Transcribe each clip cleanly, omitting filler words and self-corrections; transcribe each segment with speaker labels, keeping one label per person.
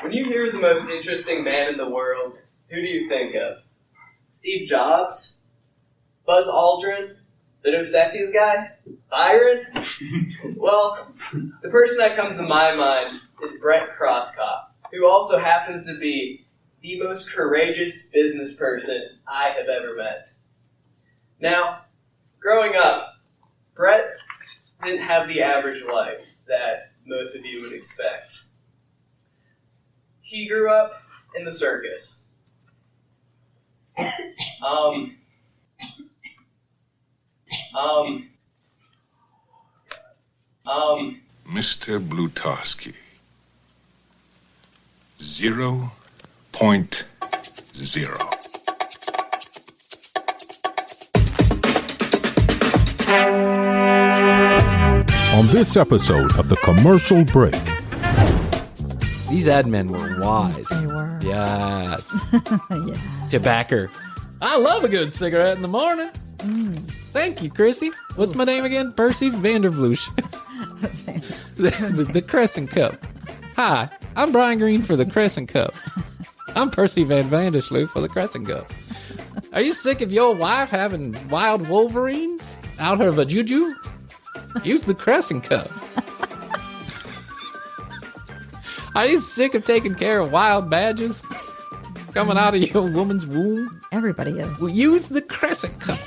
Speaker 1: When you hear the most interesting man in the world, who do you think of? Steve Jobs? Buzz Aldrin? The Dos Equis guy? Byron? Well, the person that comes to my mind is Brett Croscott, who also happens to be the most courageous business person I have ever met. Now, growing up, Brett didn't have the average life that most of you would expect. He grew up in the circus.
Speaker 2: Mr. Blutarsky. 0.0.
Speaker 3: On this episode of The Commercial Break.
Speaker 4: These ad men were wise.
Speaker 5: They were.
Speaker 4: Yes.
Speaker 5: Yeah.
Speaker 4: Tobacco. I love a good cigarette in the morning. Thank you, Krissy. What's my name again? Percy Vandervloos. the Crescent Cup. Hi, I'm Brian Green for the Crescent Cup. I'm Percy Van Vandersloot for the Crescent Cup. Are you sick of your wife having wild wolverines out of a juju? Use the Crescent Cup. Are you sick of taking care of wild badgers coming out of your woman's womb?
Speaker 5: Everybody is.
Speaker 4: Well, use the Crescent Cup.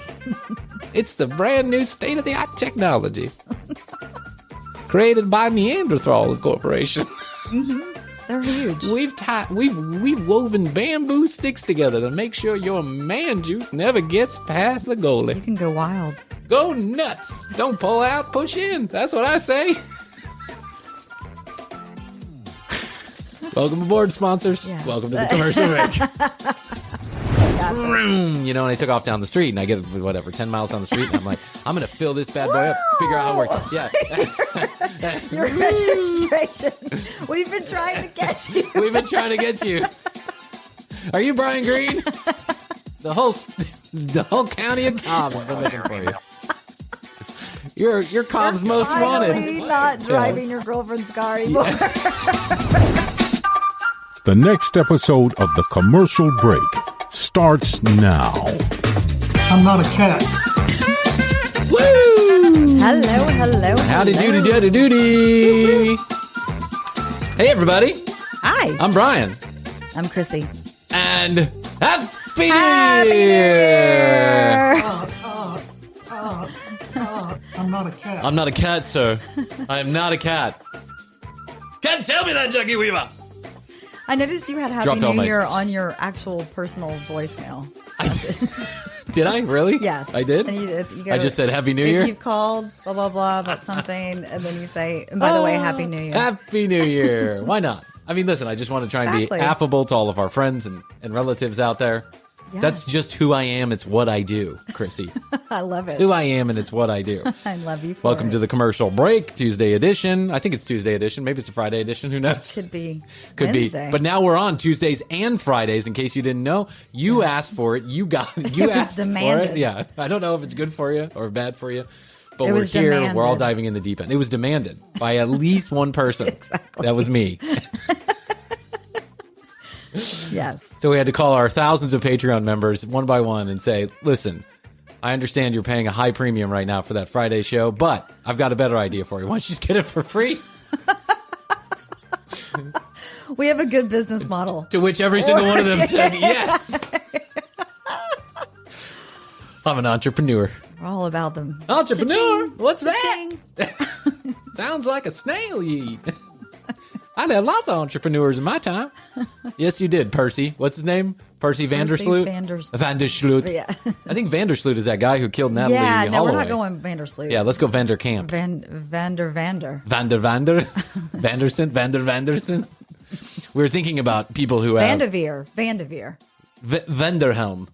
Speaker 4: It's the brand new state-of-the-art technology. Created by Neanderthal Corporation.
Speaker 5: They're huge.
Speaker 4: We've woven bamboo sticks together to make sure your man juice never gets past the goalie.
Speaker 5: You can go wild.
Speaker 4: Go nuts. Don't pull out, push in. That's what I say. Welcome aboard, sponsors.
Speaker 5: Yes.
Speaker 4: Welcome to the commercial break. You know, and I took off down the street, and I get, 10 miles down the street, and I'm like, I'm going to fill this bad boy up, figure out how it works. Yeah.
Speaker 5: Your registration. We've been trying to get you.
Speaker 4: We've been trying to get you. Are you Brian Green? The whole county of Cobb has been looking for you. You're Cobb's most wanted.
Speaker 5: Finally not driving your girlfriend's car anymore.
Speaker 3: The next episode of The Commercial Break starts now.
Speaker 6: I'm not a cat.
Speaker 4: Woo!
Speaker 5: Hello.
Speaker 4: Howdy doody. Hey, everybody.
Speaker 5: Hi.
Speaker 4: I'm Brian.
Speaker 5: I'm Krissy.
Speaker 4: And Happy New
Speaker 5: New
Speaker 4: Year!
Speaker 6: I'm not a cat.
Speaker 4: I'm not a cat, sir. I am not a cat. Can't tell me that, Jackie Weaver.
Speaker 5: I noticed you had Happy
Speaker 4: Dropped all
Speaker 5: New
Speaker 4: my-
Speaker 5: Year on your actual personal voicemail.
Speaker 4: Did I really?
Speaker 5: Yes.
Speaker 4: I did?
Speaker 5: And you did. You go,
Speaker 4: I just said Happy New Year?
Speaker 5: If you've called, blah, blah, blah, about something, and then you say, and by the way, Happy New Year.
Speaker 4: Happy New Year. Why not? I mean, listen, I just want to try and
Speaker 5: Exactly.
Speaker 4: be affable to all of our friends and relatives out there.
Speaker 5: Yes.
Speaker 4: That's just who I am. It's what I do, Krissy.
Speaker 5: I love it.
Speaker 4: Who I am, and it's what I do.
Speaker 5: I love you for
Speaker 4: Welcome
Speaker 5: it.
Speaker 4: to the commercial break, Tuesday edition. I think it's Tuesday edition. Maybe it's a Friday edition. Who knows?
Speaker 5: Could be
Speaker 4: be.
Speaker 5: Wednesday.
Speaker 4: But now we're on Tuesdays and Fridays. In case you didn't know, you asked for it. You got it. You asked for
Speaker 5: demanded.
Speaker 4: it. Yeah. I don't know if it's good for you or bad for you. But
Speaker 5: It
Speaker 4: we're
Speaker 5: was
Speaker 4: here.
Speaker 5: demanded.
Speaker 4: We're all diving in the deep end. It was demanded by at least one person.
Speaker 5: Exactly.
Speaker 4: That was me.
Speaker 5: Yes.
Speaker 4: So we had to call our thousands of Patreon members one by one and say, listen, I understand you're paying a high premium right now for that Friday show, but I've got a better idea for you. Why don't you just get it for free?
Speaker 5: We have a good business model.
Speaker 4: To which every single one of them said, yes. I'm an entrepreneur.
Speaker 5: We're all about them.
Speaker 4: Entrepreneur?
Speaker 5: Cha-ching.
Speaker 4: What's that?
Speaker 5: Cha-ching.
Speaker 4: Sounds like a snail you eat. I'd have lots of entrepreneurs in my time. Yes, you did, Percy. What's his name? Percy Vandersloot? Vandersloot.
Speaker 5: Yeah.
Speaker 4: I think Vandersloot is that guy who killed Natalie
Speaker 5: Yeah, no, we're
Speaker 4: Holloway.
Speaker 5: not going Vandersloot.
Speaker 4: Yeah, let's go Vanderkamp.
Speaker 5: Vander.
Speaker 4: Vanderson. We were thinking about people who have...
Speaker 5: Vandeveer.
Speaker 4: Vanderhelm.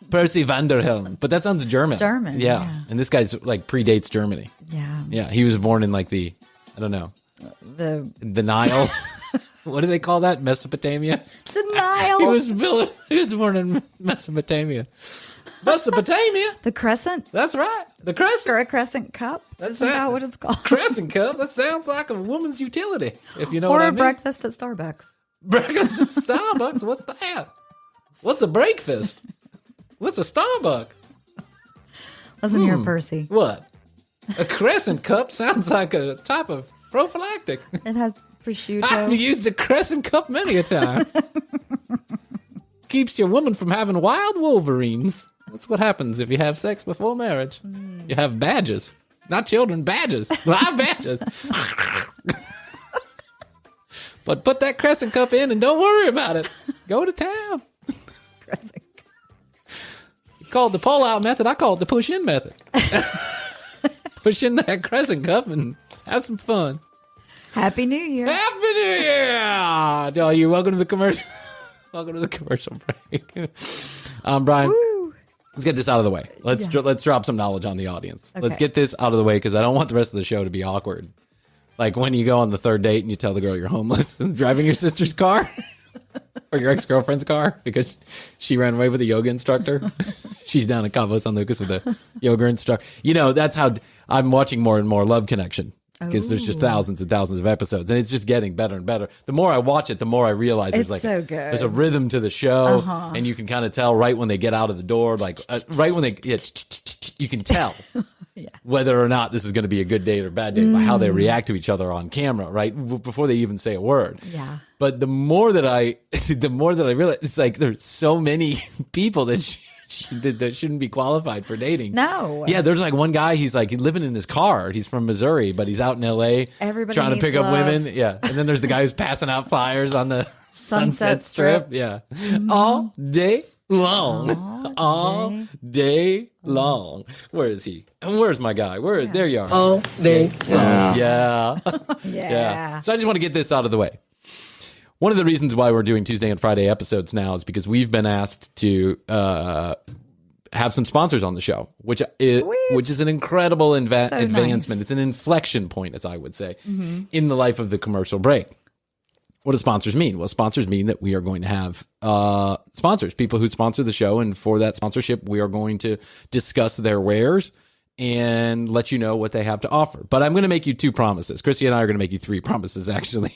Speaker 4: Percy Vanderhelm. But that sounds German.
Speaker 5: German,
Speaker 4: Yeah.
Speaker 5: yeah.
Speaker 4: And this guy's like predates Germany.
Speaker 5: Yeah.
Speaker 4: Yeah, he was born in like the, I don't know,
Speaker 5: The
Speaker 4: Nile. What do they call that? Mesopotamia?
Speaker 5: Nile.
Speaker 4: He was born in Mesopotamia. Mesopotamia?
Speaker 5: The crescent.
Speaker 4: That's right. The crescent.
Speaker 5: Or a crescent cup.
Speaker 4: That's
Speaker 5: Isn't
Speaker 4: it.
Speaker 5: that what it's called?
Speaker 4: Crescent cup. That sounds like a woman's utility, if you know
Speaker 5: Or
Speaker 4: what I
Speaker 5: a
Speaker 4: mean.
Speaker 5: breakfast at Starbucks.
Speaker 4: Breakfast at Starbucks? What's that? What's a breakfast? What's a Starbucks?
Speaker 5: Listen here, Percy.
Speaker 4: What? A crescent cup sounds like a type of prophylactic.
Speaker 5: It has prosciutto.
Speaker 4: I've used a crescent cup many a time. Keeps your woman from having wild wolverines. That's what happens if you have sex before marriage. You have badges. Not children, badges. Live badges. But put that crescent cup in and don't worry about it. Go to town.
Speaker 5: Crescent.
Speaker 4: You called the pull-out method. I call it the push-in method. Push in that crescent cup and have some fun.
Speaker 5: Happy New Year.
Speaker 4: Happy New Year! Oh, you welcome to the commercial. Welcome to the commercial break. Brian.
Speaker 5: Woo.
Speaker 4: Let's get this out of the way. Let's drop some knowledge on the audience.
Speaker 5: Okay.
Speaker 4: Let's get this out of the way because I don't want the rest of the show to be awkward. Like when you go on the third date and you tell the girl you're homeless and driving your sister's car or your ex-girlfriend's car because she ran away with a yoga instructor. She's down in Cabo San Lucas with a yoga instructor. You know, that's how I'm watching more and more Love Connection. Because there's just thousands and thousands of episodes, and it's just getting better and better. The more I watch it, the more I realize
Speaker 5: It's so good.
Speaker 4: There's a rhythm to the show, and you can kind of tell right when they get out of the door, like right when you can tell whether or not this is going to be a good date or bad date by how they react to each other on camera, right before they even say a word.
Speaker 5: Yeah.
Speaker 4: But the more that I realize, it's like there's so many people that. That shouldn't be qualified for dating.
Speaker 5: No.
Speaker 4: Yeah, there's like one guy, he's living in his car. He's from Missouri, but he's out in L.A.
Speaker 5: Everybody
Speaker 4: trying to
Speaker 5: needs
Speaker 4: pick up
Speaker 5: love.
Speaker 4: women. Yeah. And then there's the guy who's passing out flyers on the Sunset Strip. Yeah. All day long. All day long. Where is he? And where's my guy? There you are.
Speaker 1: All day long.
Speaker 4: Yeah.
Speaker 5: Yeah.
Speaker 4: So I just want to get this out of the way. One of the reasons why we're doing Tuesday and Friday episodes now is because we've been asked to have some sponsors on the show, which is an incredible advancement.
Speaker 5: Nice.
Speaker 4: It's an inflection point, as I would say, in the life of the commercial break. What do sponsors mean? Well, sponsors mean that we are going to have sponsors, people who sponsor the show, and for that sponsorship, we are going to discuss their wares and let you know what they have to offer. But I'm going to make you 2 promises. Krissy and I are going to make you 3 promises, actually.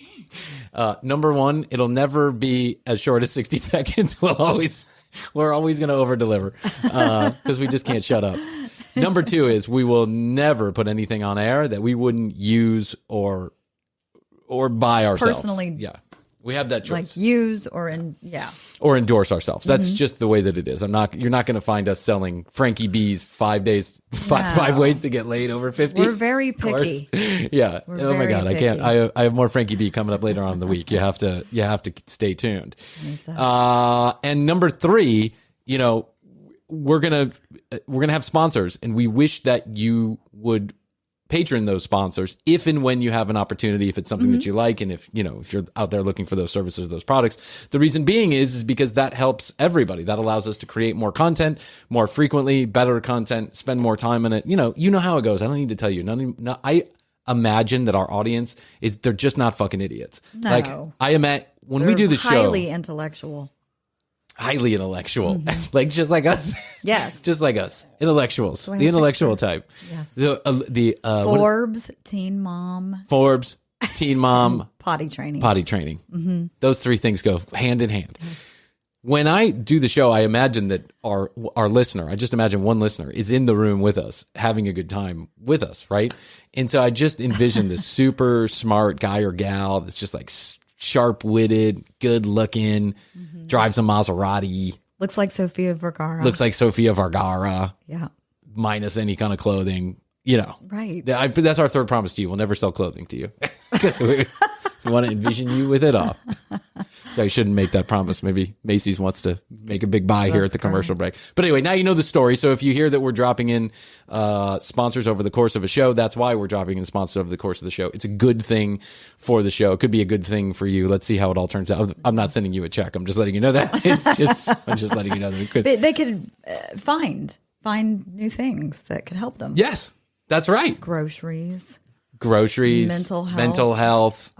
Speaker 4: Number 1, it'll never be as short as 60 seconds. We're always going to over-deliver because we just can't shut up. Number 2 is we will never put anything on air that we wouldn't use or buy ourselves.
Speaker 5: Personally.
Speaker 4: Yeah. We have that choice.
Speaker 5: Like use or
Speaker 4: Or endorse ourselves. That's just the way that it is. You're not going to find us selling Frankie B's 5 ways to get laid over 50.
Speaker 5: We're very picky.
Speaker 4: Yeah.
Speaker 5: We're
Speaker 4: Oh my
Speaker 5: very
Speaker 4: God. I can't.
Speaker 5: picky.
Speaker 4: I have more Frankie B coming up later on in the week. You have to stay tuned. And number 3, we're going to have sponsors, and we wish that you would patron those sponsors if and when you have an opportunity, if it's something that you like, and if you're out there looking for those services, those products. The reason being is because that helps everybody. That allows us to create more content, more frequently, better content, spend more time in it. You know how it goes. I don't need to tell you. I imagine that our audience they're just not fucking idiots.
Speaker 5: No.
Speaker 4: Like I imagine when we do the show,
Speaker 5: highly intellectual.
Speaker 4: highly intellectual, like just like us.
Speaker 5: Yes.
Speaker 4: Just like us, intellectuals, the intellectual type.
Speaker 5: Yes.
Speaker 4: Forbes,
Speaker 5: Teen Mom, potty training.
Speaker 4: Mm-hmm. Those 3 things go hand in hand. Yes. When I do the show, I imagine that our listener, I just imagine one listener is in the room with us, having a good time with us, right? And so I just envision this super smart guy or gal that's just like sharp-witted, good-looking, drives a Maserati.
Speaker 5: Looks like Sofia Vergara. Yeah.
Speaker 4: Minus any kind of clothing,
Speaker 5: Right.
Speaker 4: That's our 3rd promise to you. We'll never sell clothing to you. we want to envision you with it off. So I shouldn't make that promise. Maybe Macy's wants to make a big buy here at the commercial break. But anyway, now you know the story. So if you hear that we're dropping in sponsors over the course of a show, that's why we're dropping in sponsors over the course of the show. It's a good thing for the show. It could be a good thing for you. Let's see how it all turns out. I'm not sending you a check. I'm just letting you know that. I'm just letting you know that we could.
Speaker 5: But they could find new things that could help them.
Speaker 4: Yes, that's right.
Speaker 5: Groceries,
Speaker 4: mental health,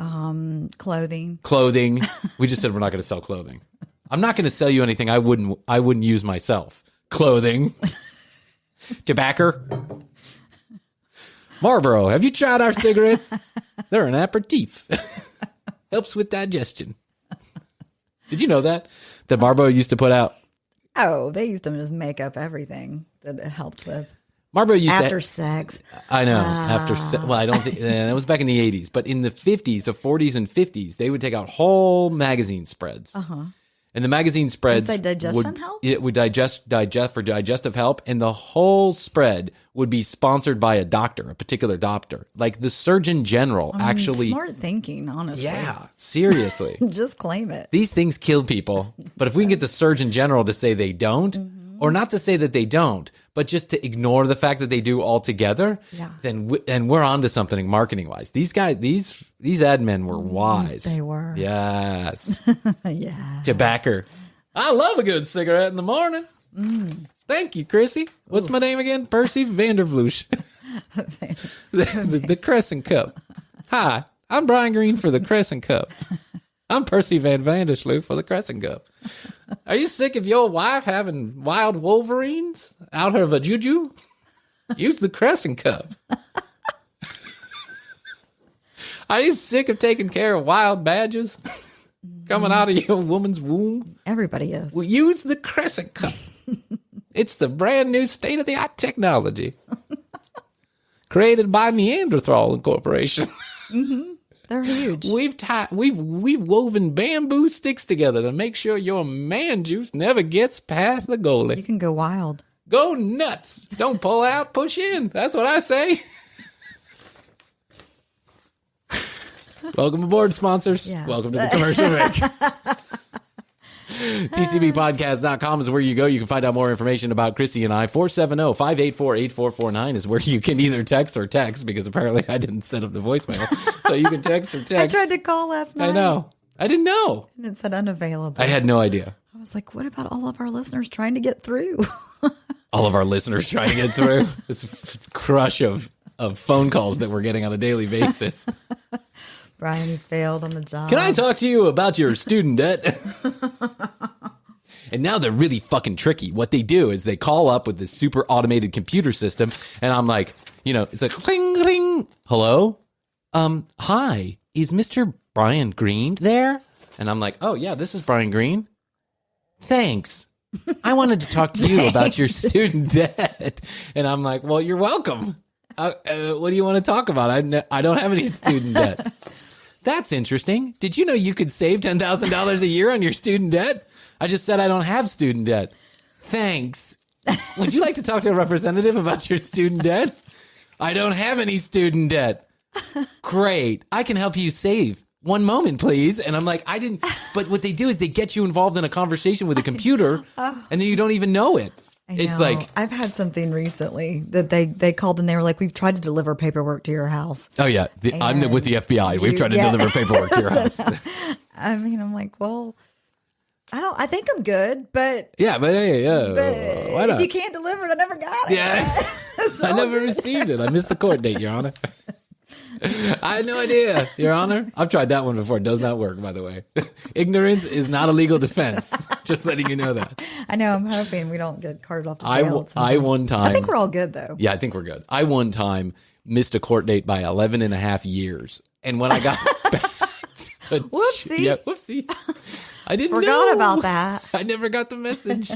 Speaker 5: clothing.
Speaker 4: We just said we're not going to sell clothing. I'm not going to sell you anything I wouldn't use myself. Clothing, tobacco, Marlboro. Have you tried our cigarettes? They're an aperitif. Helps with digestion. Did you know that Marlboro used to put out?
Speaker 5: Oh, they used them as makeup, everything that it helped with.
Speaker 4: Marlboro used
Speaker 5: after sex.
Speaker 4: I know. After sex. Well, I don't think that was back in the 80s, but in the 50s, the 40s and 50s, they would take out whole magazine spreads.
Speaker 5: Uh-huh.
Speaker 4: And the magazine spreads
Speaker 5: would digestion help?
Speaker 4: It would digest for digestive help, and the whole spread would be sponsored by a doctor, a particular doctor. Like the Surgeon General actually.
Speaker 5: Smart thinking, honestly.
Speaker 4: Yeah, seriously.
Speaker 5: Just claim it.
Speaker 4: These things kill people, but if we can get the Surgeon General to say they don't, or not to say that they don't, but just to ignore the fact that they do altogether, then we're onto something marketing wise. These guys, these ad men were wise.
Speaker 5: They were.
Speaker 4: Yes.
Speaker 5: Yeah.
Speaker 4: Tobacco. I love a good cigarette in the morning. Thank you, Krissy. What's my name again? Percy Vandervloos. the Crescent Cup. Hi, I'm Brian Green for the Crescent Cup. I'm Percy Van Vandersloot for the Crescent Cup. Are you sick of your wife having wild wolverines out of a juju? Use the Crescent Cup. Are you sick of taking care of wild badgers coming out of your woman's womb?
Speaker 5: Everybody is.
Speaker 4: Well, use the Crescent Cup. It's the brand new state-of-the-art technology created by Neanderthal Incorporation.
Speaker 5: They're huge.
Speaker 4: We've woven bamboo sticks together to make sure your man juice never gets past the goalie.
Speaker 5: You can go wild.
Speaker 4: Go nuts. Don't pull out, push in. That's what I say. Welcome aboard, sponsors.
Speaker 5: Yes.
Speaker 4: Welcome to the commercial break. TCBpodcast.com is where you go. You can find out more information about Krissy and I. 470-584-8449 is where you can either text or text, because apparently I didn't set up the voicemail. So you can text or text.
Speaker 5: I tried to call last night.
Speaker 4: I know. I didn't know.
Speaker 5: And it said unavailable.
Speaker 4: I had no idea.
Speaker 5: I was like, what about all of our listeners trying to get through?
Speaker 4: All of our listeners trying to get through this crush of phone calls that we're getting on a daily basis.
Speaker 5: Brian, you failed on the job.
Speaker 4: Can I talk to you about your student debt? And now they're really fucking tricky. What they do is they call up with this super automated computer system, and I'm like, it's like, cling, cling. Hello? Hi, is Mr. Brian Green there? And I'm like, oh, yeah, this is Brian Green. Thanks. I wanted to talk to you about your student debt. And I'm like, well, you're welcome. What do you want to talk about? I don't have any student debt. That's interesting. Did you know you could save $10,000 a year on your student debt? I just said I don't have student debt. Thanks. Would you like to talk to a representative about your student debt? I don't have any student debt. Great. I can help you save. One moment, please. And I'm like, I didn't. But what they do is they get you involved in a conversation with a computer, and then you don't even know it. It's like,
Speaker 5: I've had something recently that they called and they were like, we've tried to deliver paperwork to your house.
Speaker 4: Oh, yeah. I'm with the FBI. We've tried to deliver paperwork to your house.
Speaker 5: I mean, I'm like, well, I think I'm good, but.
Speaker 4: Yeah, but why not?
Speaker 5: If you can't deliver it, I never got it.
Speaker 4: Yeah. I never received it. I missed the court date, Your Honor. I had no idea, Your Honor. I've tried that one before. It does not work, by the way. Ignorance is not a legal defense. Just letting you know that.
Speaker 5: I know. I'm hoping we don't get carted off to jail.
Speaker 4: I one time.
Speaker 5: I think we're all good, though.
Speaker 4: Yeah, I think we're good. I one time missed a court date by 11 and a half years. And when I got back.
Speaker 5: Whoopsie.
Speaker 4: Yeah, whoopsie. I didn't
Speaker 5: Forgot about that.
Speaker 4: I never got the message.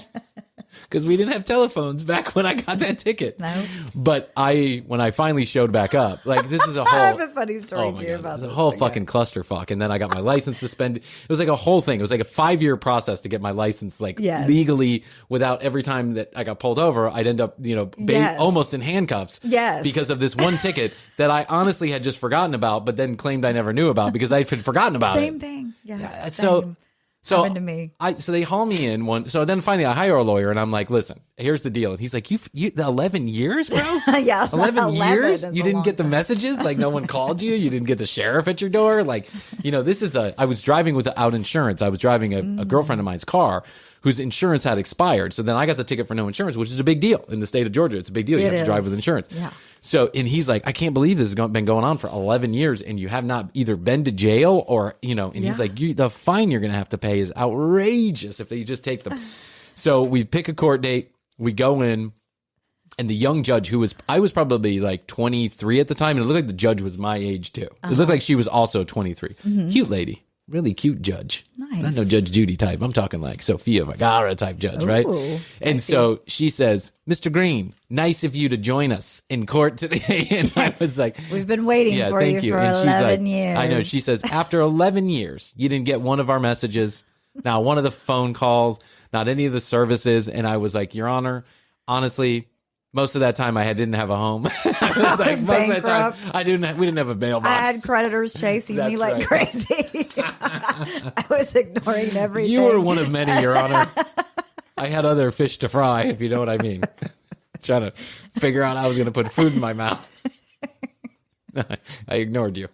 Speaker 4: Because we didn't have telephones back when I got that ticket.
Speaker 5: No.
Speaker 4: But when I finally showed back up, like this is a whole.
Speaker 5: I have a funny story too about this.
Speaker 4: A whole fucking clusterfuck, and then I got my license suspended. It was like a whole thing. It was like a 5-year process to get my license, legally, without every time that I got pulled over, I'd end up, almost in handcuffs.
Speaker 5: Yes.
Speaker 4: Because of this one ticket that I honestly had just forgotten about, but then claimed I never knew about because I had forgotten about it.
Speaker 5: Same thing. Yes.
Speaker 4: Yeah,
Speaker 5: same.
Speaker 4: So
Speaker 5: happened to me.
Speaker 4: So they haul me in one. So then finally I hire a lawyer and I'm like, listen, here's the deal. And he's like, you the 11 years, bro?
Speaker 5: Yeah.
Speaker 4: 11 years? You didn't get the
Speaker 5: time.
Speaker 4: messages? Like no one called you? You didn't get the sheriff at your door? Like, this is I was driving without insurance. I was driving a girlfriend of mine's car whose insurance had expired. So then I got the ticket for no insurance, which is a big deal in the state of Georgia. It's a big deal. You have to drive with insurance.
Speaker 5: Yeah.
Speaker 4: So, and he's like, I can't believe this has been going on for 11 years and you have not either been to jail or, and he's like, the fine you're going to have to pay is outrageous if they just take them. So we pick a court date, we go in, and the young judge I was probably like 23 at the time, and it looked like the judge was my age too. It looked like she was also 23. Cute lady. really cute judge.
Speaker 5: Nice.
Speaker 4: Not no Judge Judy type. I'm talking like Sofia Vergara type judge, right?
Speaker 5: Sexy.
Speaker 4: And so she says, Mr. Green, nice of you to join us in court today. And I was like,
Speaker 5: we've been waiting for
Speaker 4: thank
Speaker 5: you for
Speaker 4: And she's
Speaker 5: 11
Speaker 4: like,
Speaker 5: years.
Speaker 4: I know. She says, after 11 years, you didn't get one of our messages, not one of the phone calls, not any of the services. And I was like, Your Honor, honestly, most of that time I didn't have a home. I was like, most of that time we didn't have a mailbox.
Speaker 5: I had creditors chasing me like crazy. I was ignoring everything.
Speaker 4: You were one of many, Your Honor. I had other fish to fry, if you know what I mean. Trying to figure out how I was going to put food in my mouth. I ignored you.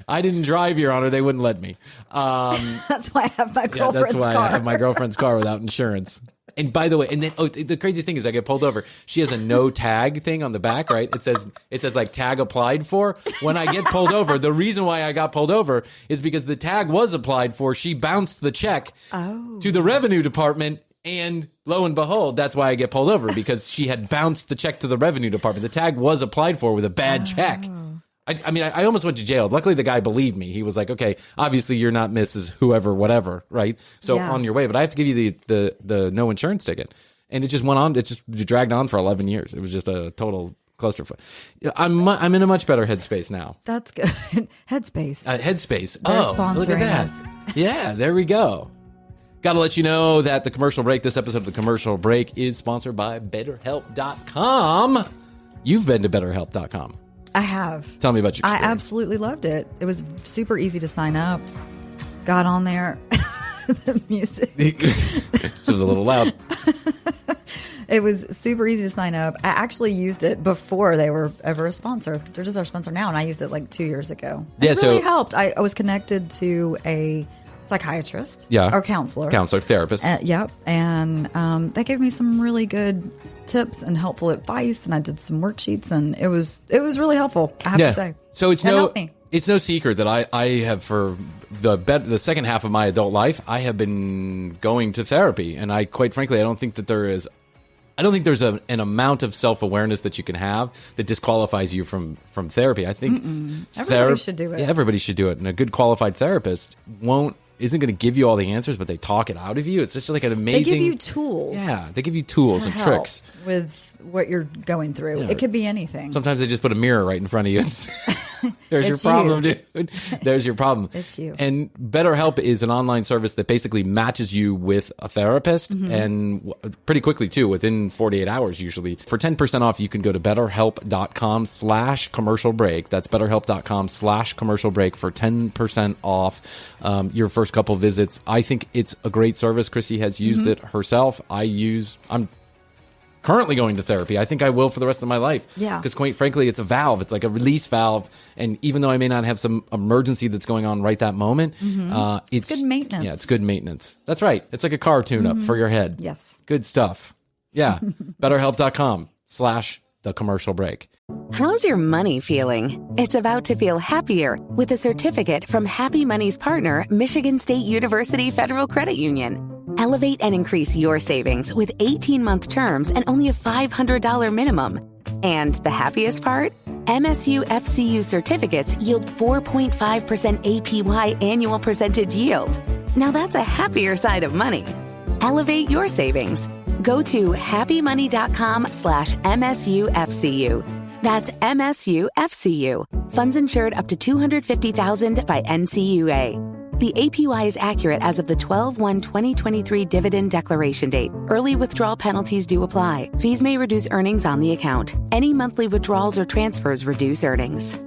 Speaker 4: I didn't drive, Your Honor. They wouldn't let me.
Speaker 5: That's why I have my girlfriend's car.
Speaker 4: I have my girlfriend's car without insurance. And by the way, and then the craziest thing is I get pulled over. She has a no tag thing on the back, right? It says like tag applied for. When I get pulled over, the reason why I got pulled over is because the tag was applied for. She bounced the check to the revenue department, and lo and behold, that's why I get pulled over, because she had bounced the check to the revenue department. The tag was applied for with a bad check. I mean, I almost went to jail. Luckily, the guy believed me. He was like, okay, obviously you're not Mrs. Whoever, whatever, right? So on your way. But I have to give you the no insurance ticket. And it just went on. It just dragged on for 11 years. It was just a total clusterfuck. I'm in a much better headspace now.
Speaker 5: That's good. Headspace.
Speaker 4: Headspace.
Speaker 5: They're
Speaker 4: Look
Speaker 5: sponsoring
Speaker 4: at that.
Speaker 5: us.
Speaker 4: Yeah, there we go. Got to let you know that the commercial break, this episode of the commercial break, is sponsored by BetterHelp.com. You've been to BetterHelp.com.
Speaker 5: I have.
Speaker 4: Tell me about your experience.
Speaker 5: I absolutely loved it. It was super easy to sign up. Got on there. The music.
Speaker 4: It was a little loud.
Speaker 5: It was super easy to sign up. I actually used it before they were ever a sponsor. They're just our sponsor now, and I used it like 2 years ago. It really helped. I was connected to a psychiatrist. Or counselor.
Speaker 4: Therapist.
Speaker 5: Yep. And they gave me some really good tips and helpful advice, and I did some worksheets, and it was really helpful, I have to say.
Speaker 4: So it's no secret that I have, for the second half of my adult life, I have been going to therapy, and I quite frankly I don't think there's an amount of self-awareness that you can have that disqualifies you from therapy. I think
Speaker 5: everybody should do it.
Speaker 4: Yeah, everybody should do it, and a good qualified therapist isn't going to give you all the answers, but they talk it out of you. It's just like an amazing...
Speaker 5: They give you tools.
Speaker 4: Yeah, they give you tools and tricks.
Speaker 5: With what you're going through. Yeah. It could be anything.
Speaker 4: Sometimes they just put a mirror right in front of you. There's your problem, dude. There's your problem.
Speaker 5: It's you.
Speaker 4: And BetterHelp is an online service that basically matches you with a therapist, and pretty quickly, too, within 48 hours, usually. For 10% off, you can go to BetterHelp.com/commercial break. That's BetterHelp.com/commercial break for 10% off your first couple visits. I think it's a great service. Krissy has used it herself. I'm currently going to therapy. I think I will for the rest of my life.
Speaker 5: Yeah.
Speaker 4: Because quite frankly, it's a valve. It's like a release valve. And even though I may not have some emergency that's going on right that moment, it's
Speaker 5: good maintenance.
Speaker 4: Yeah, it's good maintenance. That's right. It's like a car tune-up for your head.
Speaker 5: Yes.
Speaker 4: Good stuff. Yeah. BetterHelp.com/thecommercialbreak.
Speaker 7: How's your money feeling? It's about to feel happier with a certificate from Happy Money's partner, Michigan State University Federal Credit Union. Elevate and increase your savings with 18-month terms and only a $500 minimum. And the happiest part? MSU FCU certificates yield 4.5% APY annual percentage yield. Now that's a happier side of money. Elevate your savings. Go to happymoney.com/MSUFCU. That's MSUFCU. Funds insured up to $250,000 by NCUA. The APY is accurate as of the 12/1/2023 dividend declaration date. Early withdrawal penalties do apply. Fees may reduce earnings on the account. Any monthly withdrawals or transfers reduce earnings.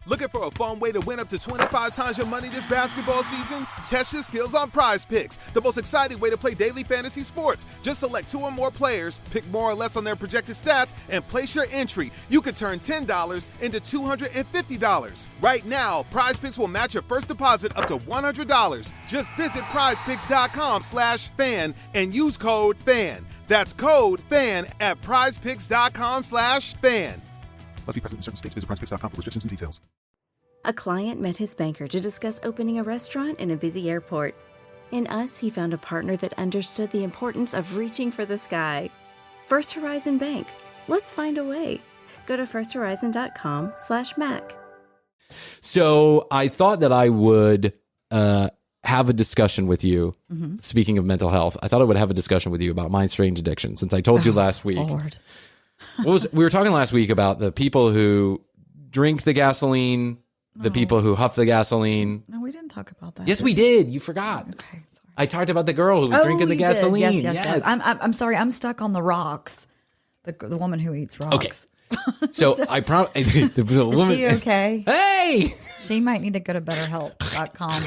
Speaker 8: Looking for a fun way to win up to 25 times your money this basketball season? Test your skills on Prize Picks, the most exciting way to play daily fantasy sports. Just select 2 or more players, pick more or less on their projected stats, and place your entry. You can turn $10 into $250. Right now, Prize Picks will match your first deposit up to $100. Just visit prizepicks.com/fan and use code FAN. That's code FAN at prizepicks.com/fan.
Speaker 9: Must be present in certain states. Visit prizepicks.com for restrictions and details.
Speaker 10: A client met his banker to discuss opening a restaurant in a busy airport. In us, he found a partner that understood the importance of reaching for the sky. First Horizon Bank. Let's find a way. Go to firsthorizon.com/Mac.
Speaker 4: So I thought that I would have a discussion with you.
Speaker 5: Mm-hmm.
Speaker 4: Speaking of mental health, I thought I would have a discussion with you about my strange addiction, since I told you last week.
Speaker 5: Lord.
Speaker 4: We were talking last week about the people who drink the gasoline, the people who huff the gasoline.
Speaker 5: No, we didn't talk about that.
Speaker 4: Yes, we did. You forgot.
Speaker 5: Okay, sorry.
Speaker 4: I talked about the girl who was drinking the gasoline.
Speaker 5: Yes. I'm sorry. I'm stuck on the rocks. The woman who eats rocks.
Speaker 4: Okay. So I probably
Speaker 5: Is she okay?
Speaker 4: Hey,
Speaker 5: she might need to go to BetterHelp.com.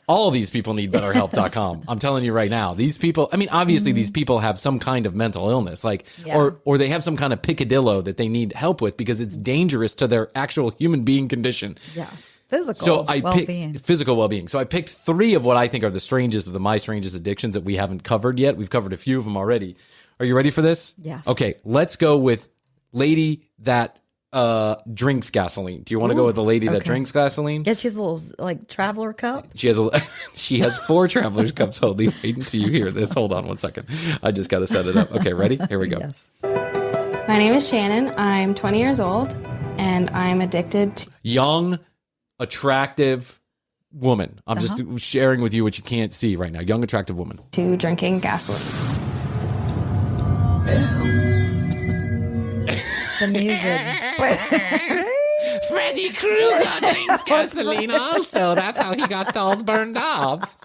Speaker 4: All of these people need BetterHelp.com. I'm telling you right now. These people, I mean, obviously these people have some kind of mental illness, or they have some kind of picadillo that they need help with because it's dangerous to their actual human being condition.
Speaker 5: Yes, physical well-being.
Speaker 4: Physical well-being. So I picked 3 of what I think are the strangest of my strangest addictions that we haven't covered yet. We've covered a few of them already. Are you ready for this?
Speaker 5: Yes.
Speaker 4: Okay, let's go with lady that drinks gasoline. Do you want to go with the lady that drinks gasoline?
Speaker 5: Yeah, she has a little traveler cup.
Speaker 4: She has 4 traveler's cups. Hoadley, wait until you hear this. Hold on one second. I just got to set it up. Okay, ready? Here we go.
Speaker 5: Yes.
Speaker 11: My name is Shannon. I'm 20 years old, and I'm addicted to
Speaker 4: young, attractive woman. I'm just sharing with you what you can't see right now. Young, attractive woman.
Speaker 11: To drinking gasoline.
Speaker 5: The music.
Speaker 4: Freddy Krueger drinks gasoline also. That's how he got all burned off.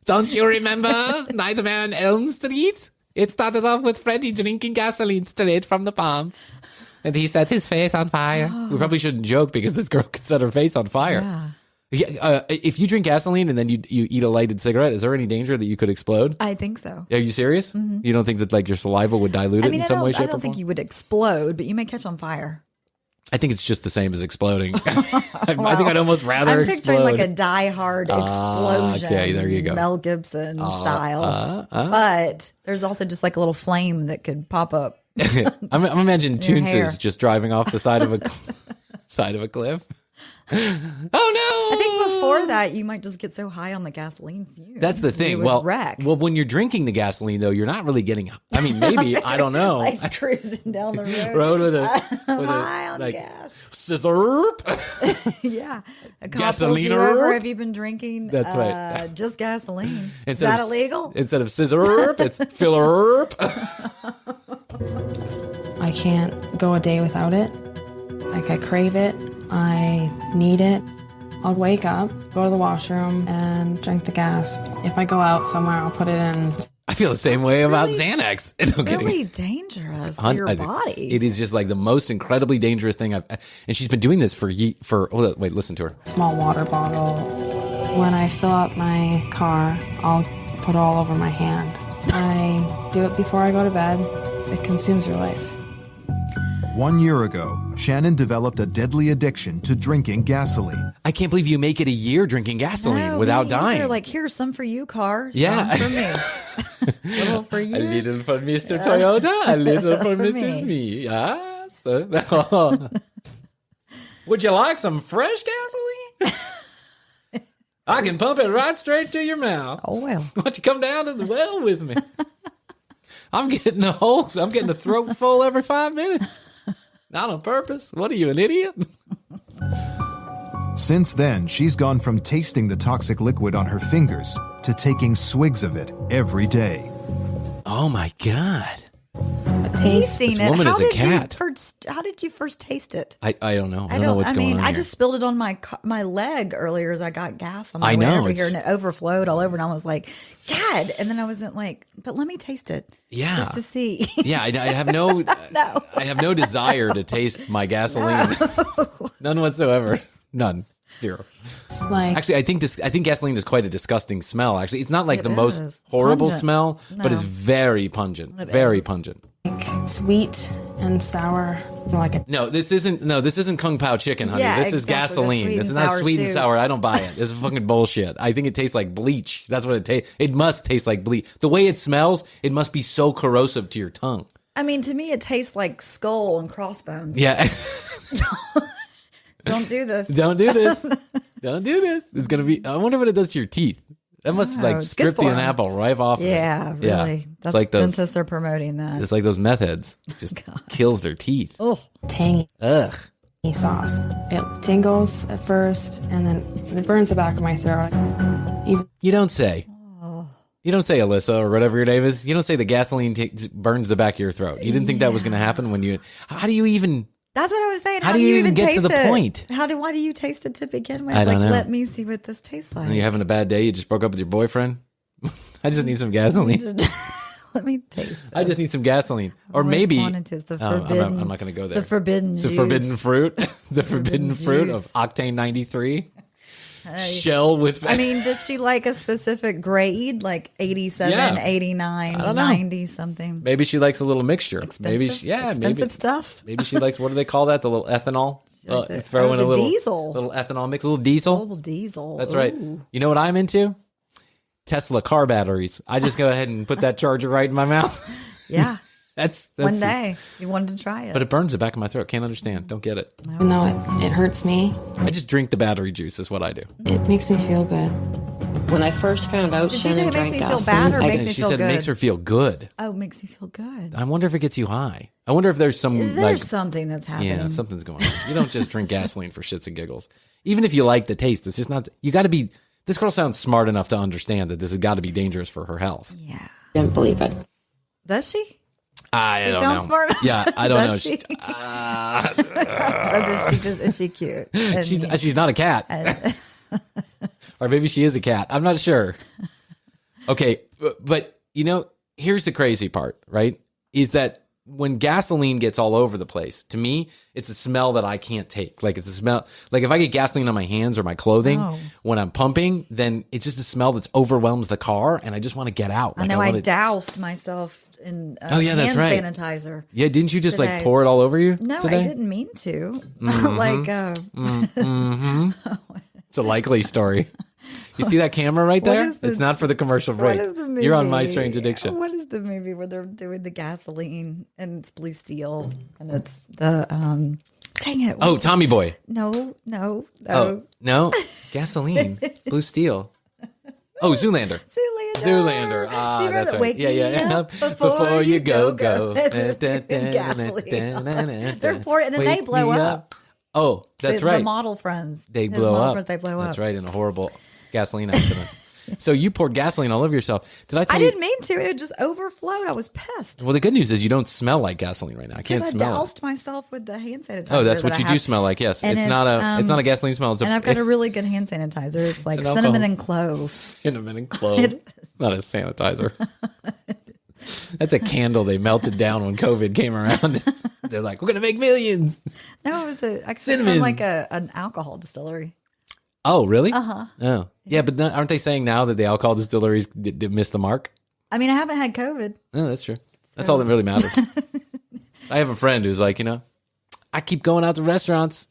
Speaker 4: Don't you remember Nightmare on Elm Street? It started off with Freddy drinking gasoline straight from the palm. And he set his face on fire. We probably shouldn't joke because this girl could set her face on fire.
Speaker 5: Yeah.
Speaker 4: If you drink gasoline and then you eat a lighted cigarette, is there any danger that you could explode?
Speaker 5: I think so.
Speaker 4: Are you serious? Mm-hmm. You don't think that your saliva would dilute it in some way, shape, or form?
Speaker 5: I don't think you would explode, but you may catch on fire.
Speaker 4: I think it's just the same as exploding. I think I'd almost rather explode.
Speaker 5: I'm picturing like a Die Hard explosion.
Speaker 4: Okay, there you go.
Speaker 5: Mel Gibson style. But there's also just like a little flame that could pop up.
Speaker 4: I'm imagining Toonces just driving off the side of a cliff. Oh no!
Speaker 5: I think before that, you might just get so high on the gasoline fumes.
Speaker 4: That's the thing.
Speaker 5: Wreck.
Speaker 4: Well, when you're drinking the gasoline, though, you're not really getting. I mean, maybe I don't know.
Speaker 5: Like cruising down the
Speaker 4: road with
Speaker 5: high on
Speaker 4: like,
Speaker 5: gas.
Speaker 4: Scissor.
Speaker 5: Yeah, a cop pulls you over. Have you been drinking?
Speaker 4: That's right.
Speaker 5: Just gasoline. Is that illegal?
Speaker 4: Instead of scissor, it's filler.
Speaker 11: I can't go a day without it. Like, I crave it. I need it. I'll wake up, go to the washroom, and drink the gas. If I go out somewhere, I'll put it in.
Speaker 4: I feel the same way about Xanax.
Speaker 5: Really dangerous to your body.
Speaker 4: It is just like the most incredibly dangerous thing and she's been doing this for wait, listen to her.
Speaker 11: Small water bottle. When I fill up my car, I'll put it all over my hand. I do it before I go to bed. It consumes your life.
Speaker 12: 1 year ago, Shannon developed a deadly addiction to drinking gasoline.
Speaker 4: I can't believe you make it a year drinking gasoline without dying.
Speaker 5: They're like, here's some for you, car.
Speaker 4: Yeah.
Speaker 5: Some for me. A little for you.
Speaker 4: A little for Mr. Toyota, a little for Mrs. Me. Yes. Would you like some fresh gasoline? I can pump it right straight to your mouth.
Speaker 5: Oh, well.
Speaker 4: Why don't you come down to the well with me? I'm getting a throat full every 5 minutes. Not on purpose. What are you, an idiot?
Speaker 12: Since then, she's gone from tasting the toxic liquid on her fingers to taking swigs of it every day.
Speaker 4: Oh my God.
Speaker 5: Tasting it.
Speaker 4: Woman is a cat.
Speaker 5: How did you first taste it?
Speaker 4: I don't know. I don't know what's going on.
Speaker 5: I
Speaker 4: here.
Speaker 5: just spilled it on my leg earlier as I got gas on my way over here, and it overflowed all over. And I was like, God! And then I wasn't like, but let me taste it, just to see.
Speaker 4: Yeah, I have no, I have no desire to taste my gasoline. No. None whatsoever. None. Zero. Actually, I think gasoline is quite a disgusting smell. Actually, it's not like the most horrible smell, but it's very pungent. Very pungent.
Speaker 11: Like sweet and sour.
Speaker 4: No, this isn't Kung Pao chicken, honey. This is gasoline. This is not sweet and sour. I don't buy it. This is fucking bullshit. I think it tastes like bleach. That's what it tastes. It must taste like bleach. The way it smells, it must be so corrosive to your tongue.
Speaker 5: I mean, to me, it tastes like skull and crossbones.
Speaker 4: Yeah.
Speaker 5: Don't do this.
Speaker 4: Don't do this. Don't do this. It's gonna be. I wonder what it does to your teeth. That must strip the apple right off.
Speaker 5: Yeah,
Speaker 4: of
Speaker 5: it. Really. Yeah. That's like dentists are promoting that.
Speaker 4: It's like those meth heads. It just kills their teeth.
Speaker 5: Oh,
Speaker 11: tangy.
Speaker 4: Ugh.
Speaker 11: sauce. It tingles at first, and then it burns the back of my throat.
Speaker 4: You don't say. You don't say, Alyssa, or whatever your name is. You don't say the gasoline burns the back of your throat. You didn't think that was going to happen when you... How do you even...
Speaker 5: That's what I was saying.
Speaker 4: How do you even get to the point?
Speaker 5: Why do you taste it to begin with?
Speaker 4: I don't know.
Speaker 5: Let me see what this tastes like.
Speaker 4: Are you having a bad day? You just broke up with your boyfriend? I just need some gasoline.
Speaker 5: Let me taste this.
Speaker 4: I just need some gasoline. Or maybe...
Speaker 5: I'm not
Speaker 4: going to go there.
Speaker 5: The forbidden
Speaker 4: The forbidden fruit. The forbidden fruit of Octane 93. Shell with...
Speaker 5: I mean, does she like a specific grade? Like 87, 89, 90 something?
Speaker 4: Maybe she likes a little mixture.
Speaker 5: Expensive? Expensive stuff?
Speaker 4: Maybe she likes, what do they call that? The little ethanol?
Speaker 5: Throw in a little diesel.
Speaker 4: Little ethanol mix, a little diesel.
Speaker 5: A little diesel.
Speaker 4: That's right. You know what I'm into? Tesla car batteries. I just go ahead and put that charger right in my mouth.
Speaker 5: Yeah.
Speaker 4: That's
Speaker 5: one day you wanted to try it,
Speaker 4: but it burns the back of my throat. Can't understand. Don't get it.
Speaker 11: Even though it hurts me,
Speaker 4: I just drink the battery juice. Is what I do.
Speaker 11: It makes me feel good.
Speaker 13: When I first found out Shannon drank gasoline,
Speaker 4: she said it makes her feel good.
Speaker 5: Oh, it makes you feel good.
Speaker 4: I wonder if it gets you high. I wonder if there's
Speaker 5: something that's happening.
Speaker 4: Yeah, something's going on. You don't just drink gasoline for shits and giggles. Even if you like the taste, it's just not. You got to be. This girl sounds smart enough to understand that this has got to be dangerous for her health.
Speaker 5: Yeah,
Speaker 13: didn't believe it.
Speaker 5: Does she?
Speaker 4: I don't know.
Speaker 5: Smart enough?
Speaker 4: Yeah, I don't know.
Speaker 5: She? Or does she just, is she cute?
Speaker 4: She's not a cat. Or maybe she is a cat. I'm not sure. Okay, but here's the crazy part, right? Is that when gasoline gets all over the place, to me, it's a smell that I can't take. Like it's a smell, like if I get gasoline on my hands or my clothing when I'm pumping, then it's just a smell that overwhelms the car, and I just want to get out.
Speaker 5: Like, I doused myself in hand sanitizer.
Speaker 4: Yeah, didn't you just like pour it all over you?
Speaker 5: No,
Speaker 4: today?
Speaker 5: I didn't mean to.
Speaker 4: It's a likely story. You see that camera right there? It's not for the commercial break.
Speaker 5: What is the movie?
Speaker 4: You're on My Strange Addiction.
Speaker 5: What is the movie where they're doing the gasoline and it's blue steel and it's the dang it.
Speaker 4: Oh, Tommy Boy.
Speaker 5: No.
Speaker 4: Oh, no. Gasoline. Blue steel. Oh, Zoolander. Zoolander. Ah,
Speaker 5: do you
Speaker 4: that's
Speaker 5: that?
Speaker 4: Right.
Speaker 5: Wake me up before you go. Gasoline. They're pouring, and then they blow up.
Speaker 4: Oh, that's right.
Speaker 5: The model friends.
Speaker 4: They blow up.
Speaker 5: They blow up.
Speaker 4: That's right, in a horrible gasoline accident. So you poured gasoline all over yourself. Did I tell you?
Speaker 5: I didn't mean to. It just overflowed. I was pissed.
Speaker 4: Well, the good news is you don't smell like gasoline right now. I can't smell it.
Speaker 5: Because I doused myself with the hand sanitizer.
Speaker 4: Oh, that's what you do smell like. Yes, it's not a gasoline smell.
Speaker 5: And I've got a really good hand sanitizer. It's like cinnamon and cloves.
Speaker 4: Cinnamon and cloves. It's not a sanitizer. That's a candle they melted down when COVID came around. They're like, we're gonna make millions.
Speaker 5: No, it was from like an alcohol distillery.
Speaker 4: Oh, really?
Speaker 5: Uh-huh.
Speaker 4: Oh, yeah, but aren't they saying now that the alcohol distilleries did miss the mark?
Speaker 5: I mean, I haven't had COVID.
Speaker 4: Oh, that's true. That's all that really matters. I have a friend who's like, I keep going out to restaurants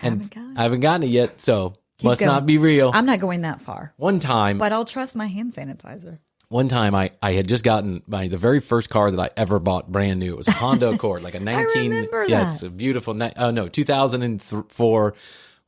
Speaker 4: and I haven't gotten it yet, so must not be real.
Speaker 5: I'm not going that far.
Speaker 4: One time.
Speaker 5: But I'll trust my hand sanitizer.
Speaker 4: One time I had just gotten the very first car that I ever bought brand new. It was a Honda Accord, like a 19.
Speaker 5: I remember that.
Speaker 4: Yes, a beautiful 2004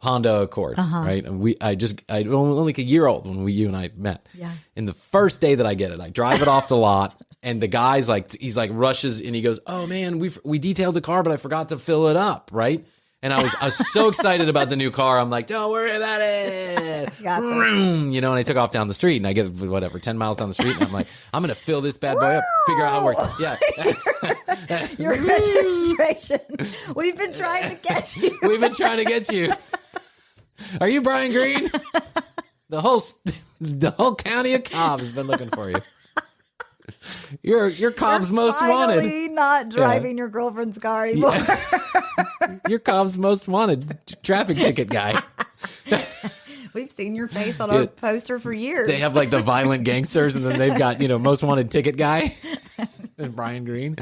Speaker 4: Honda Accord, right? And I only like a year old when you and I met.
Speaker 5: Yeah.
Speaker 4: And the first day that I get it, I drive it off the lot, and the guy's like, he's like rushes and he goes, "Oh man, we detailed the car, but I forgot to fill it up," right? And I was so excited about the new car. I'm like, "Don't worry about it." And I took off down the street, and I get 10 miles down the street, and I'm like, "I'm gonna fill this bad boy up, figure out how it works." Yeah.
Speaker 5: Your registration. We've been trying to get you.
Speaker 4: We've been trying to get you. Are you Bryan Green? The whole county of Cobb has been looking for you. You're Cobb's most wanted.
Speaker 5: Finally not driving your girlfriend's car anymore.
Speaker 4: Yeah. You're Cobb's most wanted traffic ticket guy.
Speaker 5: We've seen your face on our poster for years.
Speaker 4: They have like the violent gangsters, and then they've got most wanted ticket guy and Bryan Green.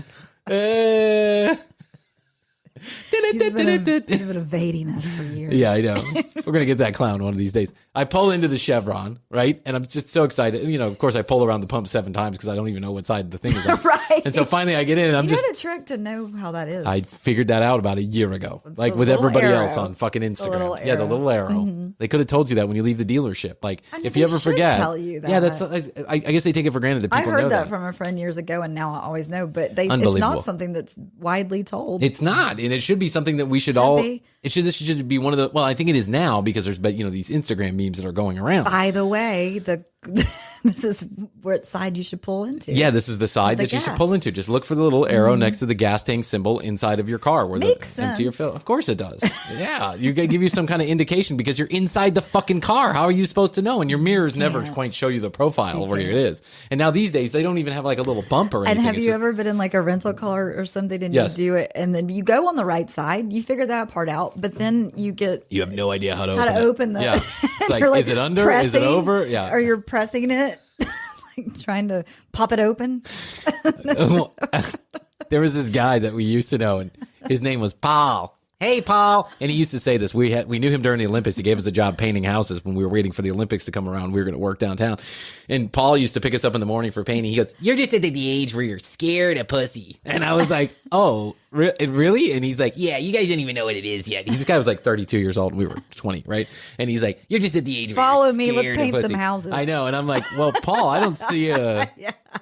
Speaker 5: He's been evading us for years.
Speaker 4: Yeah, I know. We're going to get that clown one of these days. I pull into the Chevron, right? And I'm just so excited. And, of course, I pull around the pump 7 times because I don't even know what side the thing is on.
Speaker 5: Right.
Speaker 4: And so finally I get in, and I'm just...
Speaker 5: You know the trick to know how that is.
Speaker 4: I figured that out about a year ago. It's like with everybody else on fucking Instagram. The little arrow. Mm-hmm. They could have told you that when you leave the dealership. Like, if you ever forget...
Speaker 5: tell you that.
Speaker 4: Yeah, that's... I guess they take it for granted that people know that.
Speaker 5: I heard that from a friend years ago, and now I always know. But it's not something that's widely told.
Speaker 4: It's not. and it should be something that we should all. This should be one of the. Well, I think it is now because there's these Instagram memes that are going around.
Speaker 5: By the way, this is what side you should pull into.
Speaker 4: Yeah, this is the side that you should pull into. Just look for the little arrow next to the gas tank symbol inside of your car. Where
Speaker 5: Makes
Speaker 4: the empty
Speaker 5: sense.
Speaker 4: Of course it does. Yeah, you give you some kind of indication because you're inside the fucking car. How are you supposed to know? And your mirrors never quite show you the profile of where it is. And now these days they don't even have like a little bump or anything.
Speaker 5: And have you ever been in like a rental car or something and you do it, and then you go on the right side, you figure that part out, but then you
Speaker 4: have no idea how to
Speaker 5: open the.
Speaker 4: Yeah, it's like is it under? Is it over? Yeah,
Speaker 5: or you're pressing it. Trying to pop it open.
Speaker 4: There was this guy that we used to know, and his name was Paul. Hey, Paul. And he used to say this. We knew him during the Olympics. He gave us a job painting houses when we were waiting for the Olympics to come around. We were going to work downtown. And Paul used to pick us up in the morning for painting. He goes, "You're just at the age where you're scared of pussy." And I was like, "Oh, really?" And he's like, "Yeah, you guys didn't even know what it is yet." This guy was like 32 years old and we were 20, right? And he's like, "You're just at the age where
Speaker 5: Follow
Speaker 4: you're
Speaker 5: me,
Speaker 4: scared
Speaker 5: let's paint
Speaker 4: of
Speaker 5: some
Speaker 4: pussy."
Speaker 5: houses.
Speaker 4: I know. And I'm like, "Well, Paul, I don't see I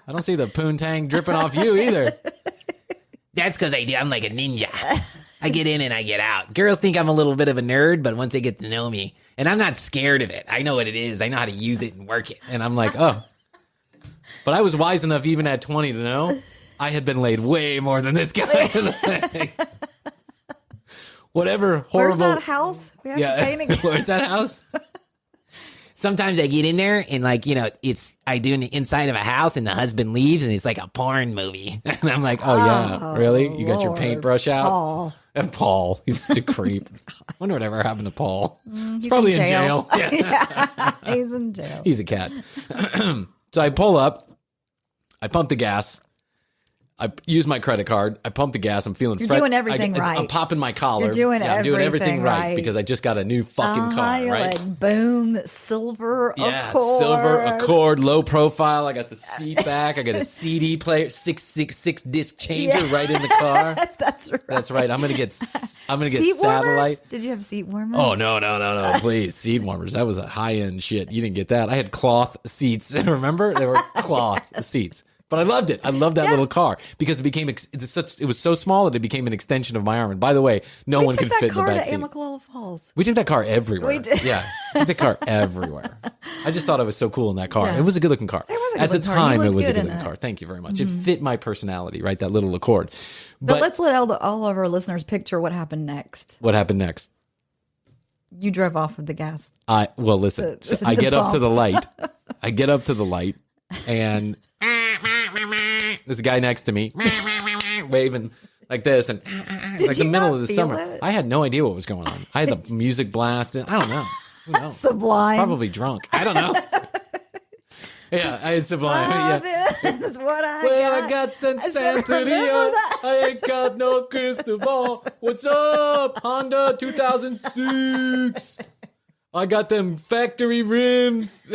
Speaker 4: don't see the poontang dripping off you either." That's because I'm like a ninja. I get in and I get out. Girls think I'm a little bit of a nerd, but once they get to know me, and I'm not scared of it. I know what it is. I know how to use it and work it. And I'm like, oh. But I was wise enough even at 20 to know I had been laid way more than this guy. Whatever horrible.
Speaker 5: Where's that house? We have to paint again.
Speaker 4: Where's that house? Sometimes I get in there and I do in the inside of a house and the husband leaves and it's like a porn movie. And I'm like, oh yeah, really? You got your paintbrush out?
Speaker 5: Paul.
Speaker 4: And Paul, he's such a creep. I wonder whatever happened to Paul. He's probably in jail.
Speaker 5: Yeah. He's in jail.
Speaker 4: He's a cat. So I pull up, I pump the gas. I use my credit card. I pump the gas. I'm feeling
Speaker 5: You're doing everything right.
Speaker 4: I'm popping my collar.
Speaker 5: You're doing
Speaker 4: I'm doing everything right because I just got a new fucking car,
Speaker 5: you're
Speaker 4: right?
Speaker 5: Like, boom, silver Accord.
Speaker 4: Silver Accord, low profile. I got the seat back. I got a CD player, six disc changer right in the car.
Speaker 5: That's right.
Speaker 4: That's right. I'm gonna get
Speaker 5: seat
Speaker 4: satellite.
Speaker 5: Warmers? Did you have seat warmers?
Speaker 4: Oh no! Please, seat warmers. That was a high end shit. You didn't get that. I had cloth seats. Remember, they were cloth seats. But I loved it. I loved that little car because it was so small that it became an extension of my arm. And by the way, no one could fit in the back seat.
Speaker 5: Amicalola Falls.
Speaker 4: We took that car everywhere.
Speaker 5: We did.
Speaker 4: Yeah, we took the car everywhere. I just thought I was so cool in that car. Yeah. It was a good looking car. At the time, it was a good looking car. Thank you very much. Mm-hmm. It fit my personality, right? That little Accord.
Speaker 5: But let's let all of our listeners picture what happened next.
Speaker 4: What happened next?
Speaker 5: You drove off with the gas.
Speaker 4: Listen. I get up to the light. I get up to the light and there's a guy next to me waving like this, and like the middle of the summer. It? I had no idea what was going on. I had the music blasting. I don't know. Who knows?
Speaker 5: Sublime.
Speaker 4: Probably drunk. I don't know. Yeah, I had Sublime.
Speaker 5: Love is what I got.
Speaker 4: I got Santeria. I ain't got no crystal ball. What's up, Honda 2006? I got them factory rims.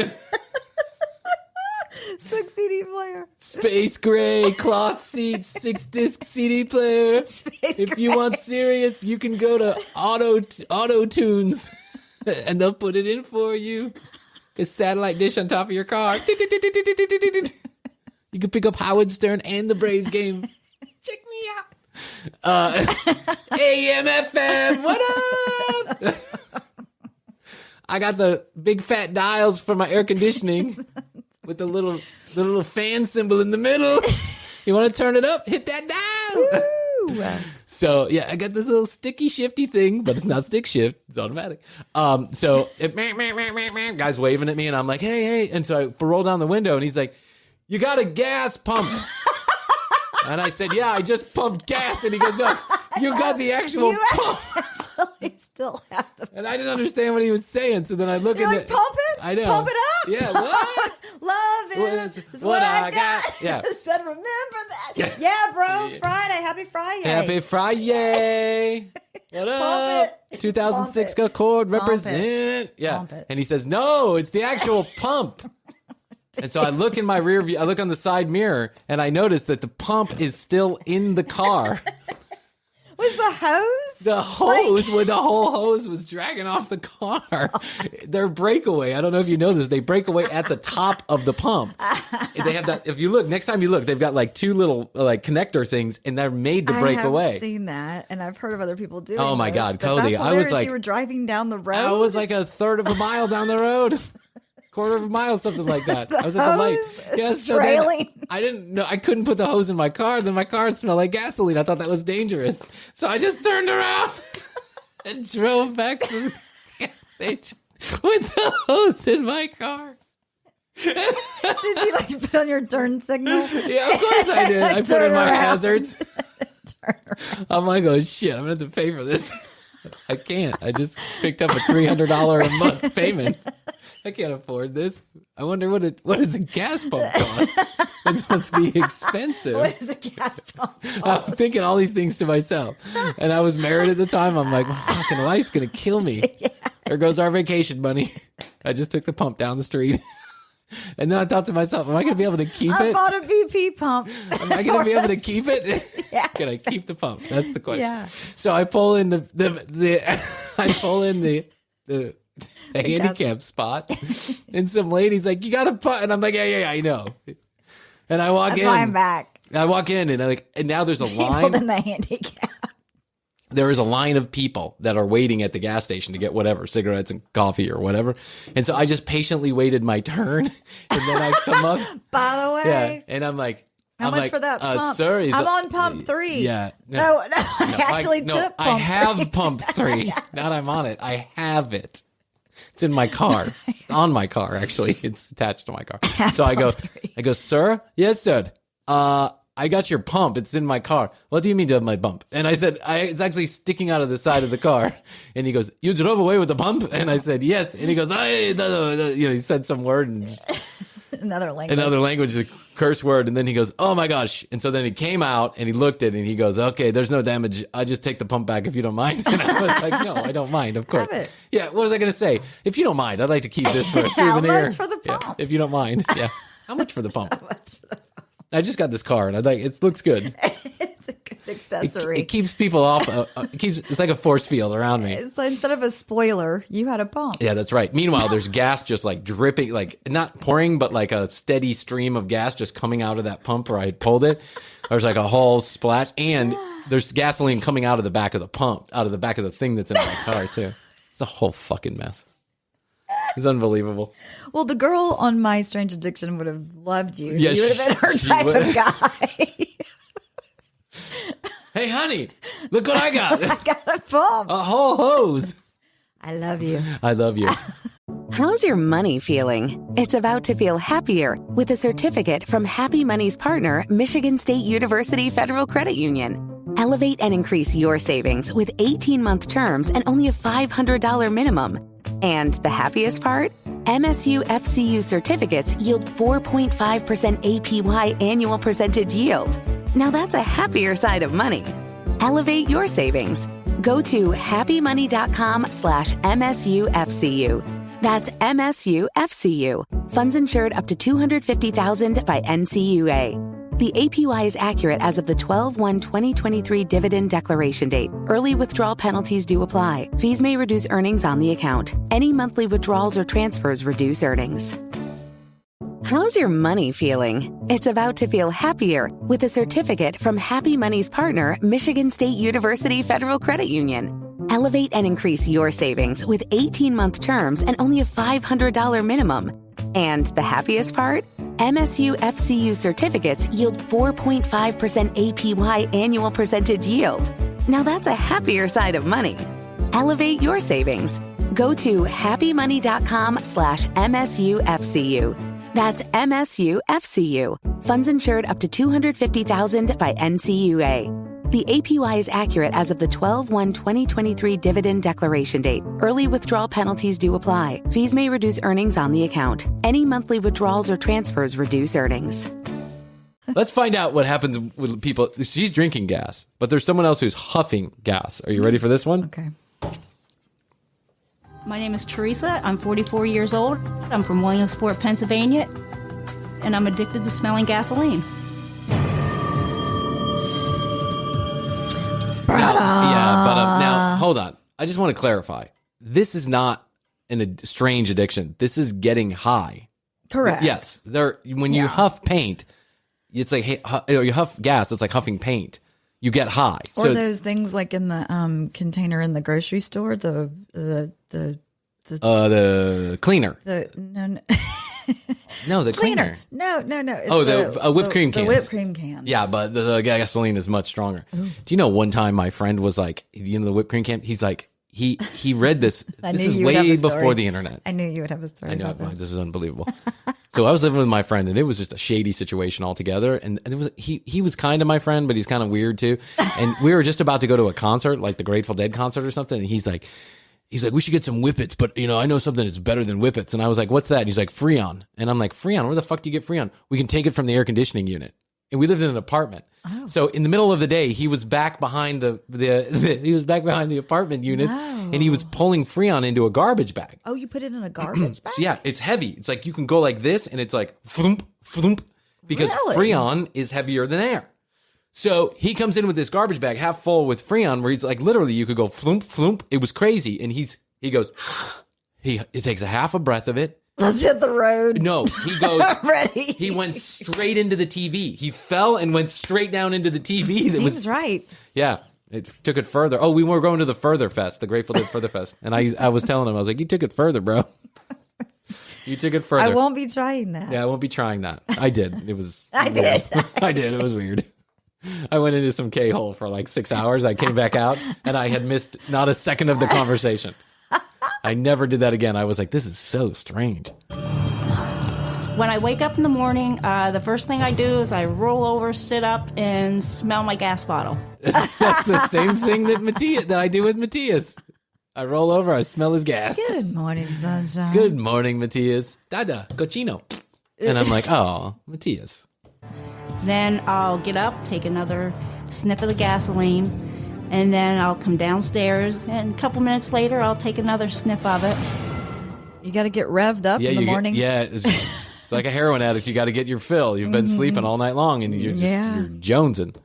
Speaker 5: 6 CD player.
Speaker 4: Space gray, cloth seats, 6 disc CD player. If you want serious, you can go to Auto Tunes and they'll put it in for you. A satellite dish on top of your car. You can pick up Howard Stern and the Braves game. Check me out. AM, FM, what up? I got the big fat dials for my air conditioning. With the little fan symbol in the middle. You want to turn it up? Hit that dial. So, yeah, I got this little sticky shifty thing, but it's not stick shift. It's automatic. So, guy's waving at me, and I'm like, hey. And so I roll down the window, and he's like, you got a gas pump. And I said, yeah, I just pumped gas. And he goes, no, you got the actual pump.
Speaker 5: Actually still have the
Speaker 4: And I didn't understand what he was saying. So then I look at it.
Speaker 5: Pump it?
Speaker 4: I know.
Speaker 5: Pump it up?
Speaker 4: Yeah, what?
Speaker 5: Love is what I got.
Speaker 4: Yeah.
Speaker 5: I said, remember that. Yeah, bro. Friday. Happy Friday.
Speaker 4: Happy Friday. What up? 2006 Accord represent. Yeah.
Speaker 5: Pump it.
Speaker 4: And he says, no, it's the actual pump. And so I look in my rear view, I look on the side mirror, and I notice that the pump is still in the car.
Speaker 5: Was the hose?
Speaker 4: The hose, when the whole hose was dragging off the car. Their breakaway, I don't know if you know this, they break away at the top of the pump. They have that, if you look, next time you look, they've got like two little like connector things, and they're made to break away.
Speaker 5: I've seen that, and I've heard of other people doing
Speaker 4: Oh my God, Cody,
Speaker 5: I was like, you were driving down the road.
Speaker 4: I was like a third of a mile down the road. Quarter of a mile, something like that. I was at the light. Yes, so I didn't know. I couldn't put the hose in my car. Then my car smelled like gasoline. I thought that was dangerous. So I just turned around and drove back to the gas station with the hose in my car.
Speaker 5: Did you like put on your turn signal?
Speaker 4: Yeah, of course I did. I put in my hazards. I'm like, oh shit, I'm going to have to pay for this. I can't. I just picked up a $300 a month payment. I can't afford this. I wonder what is a gas pump cost? It's supposed to be expensive.
Speaker 5: What is a gas pump cost?
Speaker 4: I'm thinking all these things to myself. And I was married at the time. I'm like, my fucking wife's going to kill me. Yeah. There goes our vacation money. I just took the pump down the street. And then I thought to myself, am I going to be able to keep it?
Speaker 5: I bought a BP pump.
Speaker 4: Am I going to be able to keep it? Yeah. Can I keep the pump? That's the question.
Speaker 5: Yeah.
Speaker 4: So I pull in the handicap spot, and some lady's like, you got to put, and I'm like, yeah, I know. And I walk in.
Speaker 5: That's why I'm back.
Speaker 4: I walk in, and now there's a line.
Speaker 5: People in the handicap.
Speaker 4: There is a line of people that are waiting at the gas station to get whatever, cigarettes and coffee or whatever. And so I just patiently waited my turn, and then I come up.
Speaker 5: By the way.
Speaker 4: Yeah, and I'm like,
Speaker 5: how much for that pump?
Speaker 4: Sir,
Speaker 5: I'm on pump 3.
Speaker 4: Yeah.
Speaker 5: No, I actually took pump 3.
Speaker 4: I have pump 3. Not I'm on it. I have it. It's in my car. It's on my car, actually. It's attached to my car. So I go, sir? Yes, sir. I got your pump. It's in my car. What do you mean to have my pump? And I said, it's actually sticking out of the side of the car. And he goes, you drove away with the pump? And I said, yes. And he goes, he said some word. And
Speaker 5: Another language,
Speaker 4: a curse word. And then he goes, oh my gosh. And so then he came out and he looked at it and he goes, okay, there's no damage. I'll just take the pump back if you don't mind. And I was like, no, I don't mind, of course. Yeah, what was I going to say? If you don't mind, I'd like to keep this for a souvenir.
Speaker 5: How much for the pump?
Speaker 4: Yeah, if you don't mind. Yeah. How much for the pump? I just got this car and it looks good.
Speaker 5: It's a good accessory.
Speaker 4: It keeps people off. It's like a force field around me.
Speaker 5: It's like, instead of a spoiler, you had a pump.
Speaker 4: Yeah, that's right. Meanwhile, there's gas just like dripping, like not pouring, but like a steady stream of gas just coming out of that pump where I pulled it. There's like a whole splash, and there's gasoline coming out of the back of the pump, out of the back of the thing that's in my car too. It's a whole fucking mess. It's unbelievable.
Speaker 5: Well, the girl on My Strange Addiction would have loved you.
Speaker 4: Yeah,
Speaker 5: you would have been her type of guy.
Speaker 4: Hey, honey, look what I got.
Speaker 5: I got a pump.
Speaker 4: A whole hose.
Speaker 5: I love you.
Speaker 4: I love you.
Speaker 7: How's your money feeling? It's about to feel happier with a certificate from Happy Money's partner, Michigan State University Federal Credit Union. Elevate and increase your savings with 18-month terms and only a $500 minimum. And the happiest part? MSU FCU certificates yield 4.5% APY annual percentage yield. Now that's a happier side of money. Elevate your savings. Go to happymoney.com/MSUFCU. That's MSUFCU. Funds insured up to $250,000 by NCUA. The APY is accurate as of the 12/1/2023 dividend declaration date. Early withdrawal penalties do apply. Fees may reduce earnings on the account. Any monthly withdrawals or transfers reduce earnings. How's your money feeling? It's about to feel happier with a certificate from Happy Money's partner, Michigan State University Federal Credit Union. Elevate and increase your savings with 18-month terms and only a $500 minimum. And the happiest part? MSU FCU certificates yield 4.5% APY annual percentage yield. Now that's a happier side of money. Elevate your savings. Go to happymoney.com/MSUFCU. That's MSUFCU. Funds insured up to $250,000 by NCUA. The APY is accurate as of the 12/1/2023 dividend declaration date. Early withdrawal penalties do apply. Fees may reduce earnings on the account. Any monthly withdrawals or transfers reduce earnings.
Speaker 4: Let's find out what happens with people. She's drinking gas, but there's someone else who's huffing gas. Are you ready for this one?
Speaker 5: Okay.
Speaker 14: My name is Teresa. I'm 44 years old. I'm from Williamsport, Pennsylvania, and I'm addicted to smelling gasoline.
Speaker 4: hold on. I just want to clarify. This is not a strange addiction. This is getting high.
Speaker 5: Correct.
Speaker 4: Yes. When you huff paint, it's like you huff gas. It's like huffing paint. You get high.
Speaker 5: Or those things like in the container in the grocery store. The
Speaker 4: cleaner. No, the cleaner.
Speaker 5: No.
Speaker 4: The whipped cream cans.
Speaker 5: The whipped cream cans.
Speaker 4: Yeah, but the gasoline is much stronger. Ooh. Do you know one time my friend was like, the whipped cream can? He's like, he read this. This is way before the internet.
Speaker 5: I knew you would have a story.
Speaker 4: I know.
Speaker 5: About
Speaker 4: This is unbelievable. So I was living with my friend, and it was just a shady situation altogether. And it was he was kind of my friend, but he's kind of weird too. And we were just about to go to a concert, like the Grateful Dead concert or something. And he's like, we should get some Whippets, but I know something that's better than Whippets. And I was like, what's that? And he's like, Freon. And I'm like, Freon? Where the fuck do you get Freon? We can take it from the air conditioning unit. And we lived in an apartment. Oh. So in the middle of the day, he was back behind the apartment units, and he was pulling Freon into a garbage bag.
Speaker 5: Oh, you put it in a garbage bag?
Speaker 4: So yeah, it's heavy. It's like you can go like this, and it's like flump, flump, because Freon is heavier than air. So he comes in with this garbage bag half full with Freon, where he's like, literally, you could go flump, flump. It was crazy. And he goes, he takes a half a breath of it.
Speaker 5: Let's hit the road.
Speaker 4: No, he goes,
Speaker 5: ready.
Speaker 4: He went straight into the TV. He fell and went straight down into the TV.
Speaker 5: Seems right.
Speaker 4: Yeah. It took it further. Oh, we were going to the Further Fest, the Grateful Dead Further Fest. And I was telling him, I was like, you took it further, bro. You took it further.
Speaker 5: I won't be trying that.
Speaker 4: Yeah, I won't be trying that. I did. It was.
Speaker 5: I did.
Speaker 4: I did. It was weird. I went into some K-hole for like 6 hours. I came back out, and I had missed not a second of the conversation. I never did that again. I was like, this is so strange.
Speaker 14: When I wake up in the morning, the first thing I do is I roll over, sit up, and smell my gas bottle.
Speaker 4: That's the same thing that I do with Matthias. I roll over, I smell his gas.
Speaker 5: Good morning, sunshine.
Speaker 4: Good morning, Matthias. Dada, cochino. And I'm like, oh, Matthias.
Speaker 14: Then I'll get up, take another sniff of the gasoline, and then I'll come downstairs, and a couple minutes later, I'll take another sniff of it.
Speaker 5: You got to get revved up in the morning.
Speaker 4: It's like a heroin addict. You got to get your fill. You've been sleeping all night long, and you're jonesing.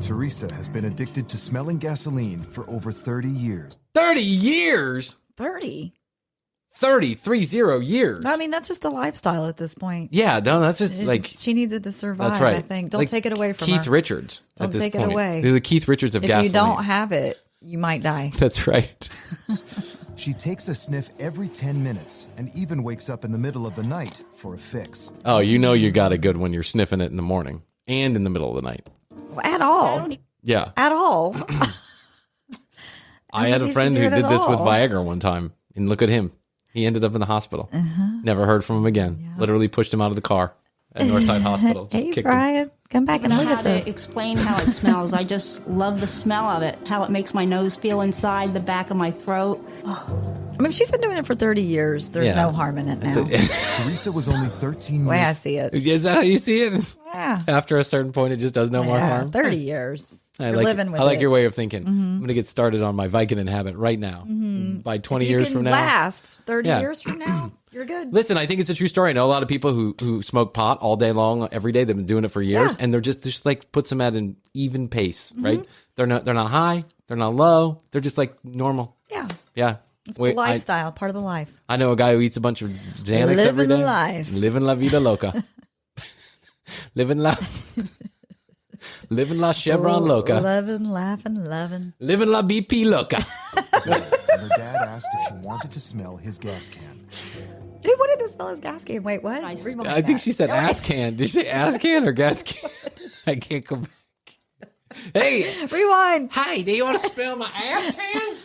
Speaker 12: Teresa has been addicted to smelling gasoline for over 30 years.
Speaker 4: 30 years?
Speaker 5: 30
Speaker 4: years.
Speaker 5: I mean, that's just a lifestyle at this point.
Speaker 4: Yeah, no, that's just like...
Speaker 5: She needed to survive,
Speaker 4: that's right.
Speaker 5: I think. Don't take it away from
Speaker 4: Keith
Speaker 5: her.
Speaker 4: Richards.
Speaker 5: Don't take it away.
Speaker 4: They're the Keith Richards of gasoline.
Speaker 5: If you don't have it, you might die.
Speaker 4: That's right.
Speaker 12: She takes a sniff every 10 minutes and even wakes up in the middle of the night for a fix.
Speaker 4: Oh, you got it good when you're sniffing it in the morning and in the middle of the night.
Speaker 5: Well, at all.
Speaker 4: Yeah.
Speaker 5: At all.
Speaker 4: I had a friend who did this with Viagra one time, and look at him. He ended up in the hospital. Never heard from him again. Yeah. Literally pushed him out of the car at Northside Hospital.
Speaker 5: Hey, Brian, come back and look at this.
Speaker 14: To explain how it smells. I just love the smell of it, how it makes my nose feel inside the back of my throat.
Speaker 5: I mean, she's been doing it for 30 years. There's no harm in it now.
Speaker 12: Teresa was only 13 years.
Speaker 5: The way I see it.
Speaker 4: Is that how you see it?
Speaker 5: Yeah.
Speaker 4: After a certain point, it just does no more harm?
Speaker 5: 30 years.
Speaker 4: I
Speaker 5: living with it.
Speaker 4: I like your way of thinking. I'm going to get started on my Vicodin habit right now. By 20 years from now.
Speaker 5: Last 30 years from now, you're good.
Speaker 4: Listen, I think it's a true story. I know a lot of people who smoke pot all day long, every day. They've been doing it for years, and they're just like puts them at an even pace, right? They're not high, they're not low, they're just like normal. Yeah.
Speaker 5: It's a lifestyle, part of the life.
Speaker 4: I know a guy who eats a bunch of Xanax every day.
Speaker 5: Living the life.
Speaker 4: Living la vida loca. Living la Chevron loca.
Speaker 5: Living, laughing, loving.
Speaker 4: Living la BP loca.
Speaker 12: Her dad asked if she wanted to smell his gas can.
Speaker 5: He wanted to smell his gas can. Wait, what?
Speaker 4: I think she said ass can. Did she say ass can or gas can? I can't go back. Hey.
Speaker 5: Rewind.
Speaker 4: Hi, do you want to smell my ass can?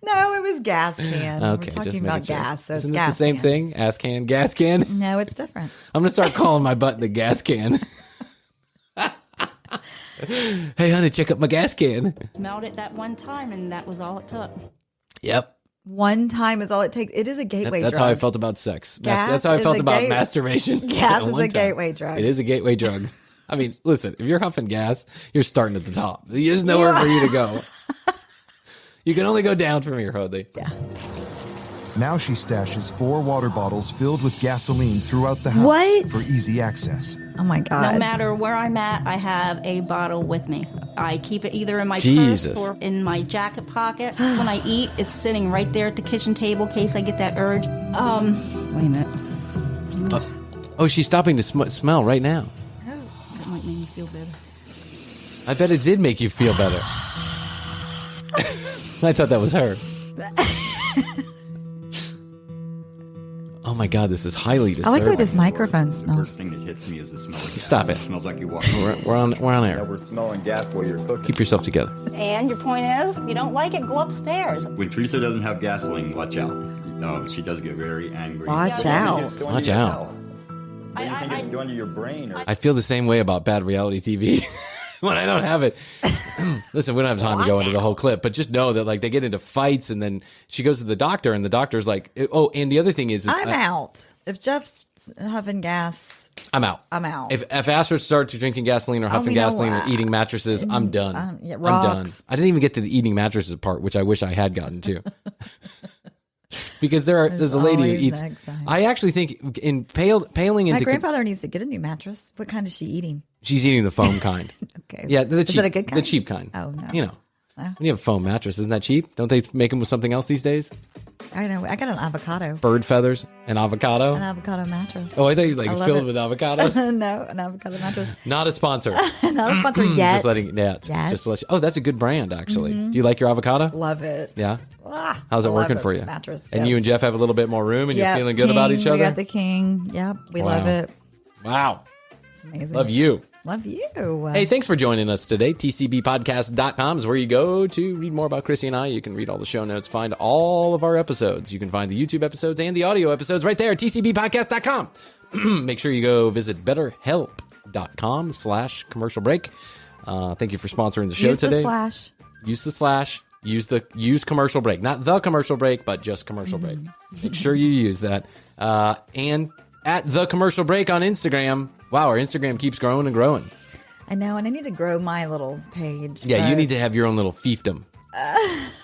Speaker 5: No, it was gas can.
Speaker 4: Okay,
Speaker 5: we're talking about gas, so
Speaker 4: Isn't
Speaker 5: it's
Speaker 4: it
Speaker 5: gas
Speaker 4: the same
Speaker 5: can.
Speaker 4: thing? Ass can, gas can?
Speaker 5: No, it's different.
Speaker 4: I'm going to start calling my butt the gas can. Hey, honey, check up my gas can.
Speaker 14: Smelled it that one time, and that was all it took.
Speaker 4: Yep.
Speaker 5: One time is all it takes. It is a gateway drug.
Speaker 4: That's how I felt about sex.
Speaker 5: Gas
Speaker 4: That's how I felt about masturbation.
Speaker 5: Gas is a gateway drug.
Speaker 4: It is a gateway drug. I mean, listen, if you're huffing gas, you're starting at the top. There's nowhere for you to go. You can only go down from here, Hoadley.
Speaker 5: Yeah.
Speaker 12: Now she stashes 4 water bottles filled with gasoline throughout the house
Speaker 5: What?
Speaker 12: for easy access.
Speaker 5: Oh my God.
Speaker 14: No matter where I'm at, I have a bottle with me. I keep it either in my
Speaker 4: Jesus.
Speaker 14: purse or in my jacket pocket. When I eat, it's sitting right there at the kitchen table in case I get that urge. Wait a minute.
Speaker 4: Oh, she's stopping to smell right now.
Speaker 14: Oh, that might make me feel better.
Speaker 4: I bet it did make you feel better. I thought that was her. Oh my God, this is highly disturbing.
Speaker 5: I like the way this microphone smells.
Speaker 15: First thing that hits me is the smell of gas.
Speaker 4: Stop it.
Speaker 15: It smells like you walk.
Speaker 4: We're on air.
Speaker 15: Yeah, we're smelling gas while you're cooking.
Speaker 4: Keep yourself together.
Speaker 14: And your point is, if you don't like it, go upstairs.
Speaker 15: When Teresa doesn't have gasoline, watch out. No, she does get very angry.
Speaker 5: Watch out.
Speaker 4: Watch out.
Speaker 15: What do you think it's going to your brain? Or...
Speaker 4: I feel the same way about bad reality TV. When I don't have it. Listen, we don't have time to go into the whole clip, but just know that like they get into fights and then she goes to the doctor and the doctor's like, oh, and the other thing is
Speaker 5: I'm out. If Jeff's huffing gas,
Speaker 4: I'm out.
Speaker 5: I'm out.
Speaker 4: If Astrid starts drinking gasoline or huffing gasoline or eating mattresses, I'm done. I'm done. I didn't even get to the eating mattresses part, which I wish I had gotten to. Because there's a lady who eats. I actually think in paling into.
Speaker 5: My grandfather needs to get a new mattress. What kind is she eating?
Speaker 4: She's eating the foam kind.
Speaker 5: Okay.
Speaker 4: Yeah, the
Speaker 5: Is
Speaker 4: cheap,
Speaker 5: it a good kind?
Speaker 4: The cheap kind.
Speaker 5: Oh no.
Speaker 4: You know, when you have a foam mattress, isn't that cheap? Don't they make them with something else these days?
Speaker 5: I know. I got an avocado.
Speaker 4: Bird feathers and avocado.
Speaker 5: An avocado mattress.
Speaker 4: Oh, I thought you filled with avocados.
Speaker 5: No, an avocado mattress.
Speaker 4: Not a sponsor.
Speaker 5: Not a sponsor yet.
Speaker 4: Just to let you. Oh, that's a good brand actually. Do you like your avocado?
Speaker 5: Love it.
Speaker 4: Yeah.
Speaker 5: Ah,
Speaker 4: How's it
Speaker 5: I
Speaker 4: working
Speaker 5: love
Speaker 4: for
Speaker 5: this
Speaker 4: you?
Speaker 5: Mattress.
Speaker 4: And you and Jeff have a little bit more room, and you're feeling good about each other.
Speaker 5: We got the king. Yep, we love it.
Speaker 4: Wow,
Speaker 5: it's amazing.
Speaker 4: Love you.
Speaker 5: Love you.
Speaker 4: Hey, thanks for joining us today. TCBpodcast.com is where you go to read more about Krissy and I. You can read all the show notes, find all of our episodes. You can find the YouTube episodes and the audio episodes right there at TCBpodcast.com. Make sure you go visit betterhelp.com/commercial break. Thank you for sponsoring the show today. Use the slash. Use commercial break. Not the commercial break, but just commercial break. Make sure you use that. And at the commercial break on Instagram. Wow, our Instagram keeps growing and growing.
Speaker 5: I know, and I need to grow my little page.
Speaker 4: Yeah, you need to have your own little fiefdom.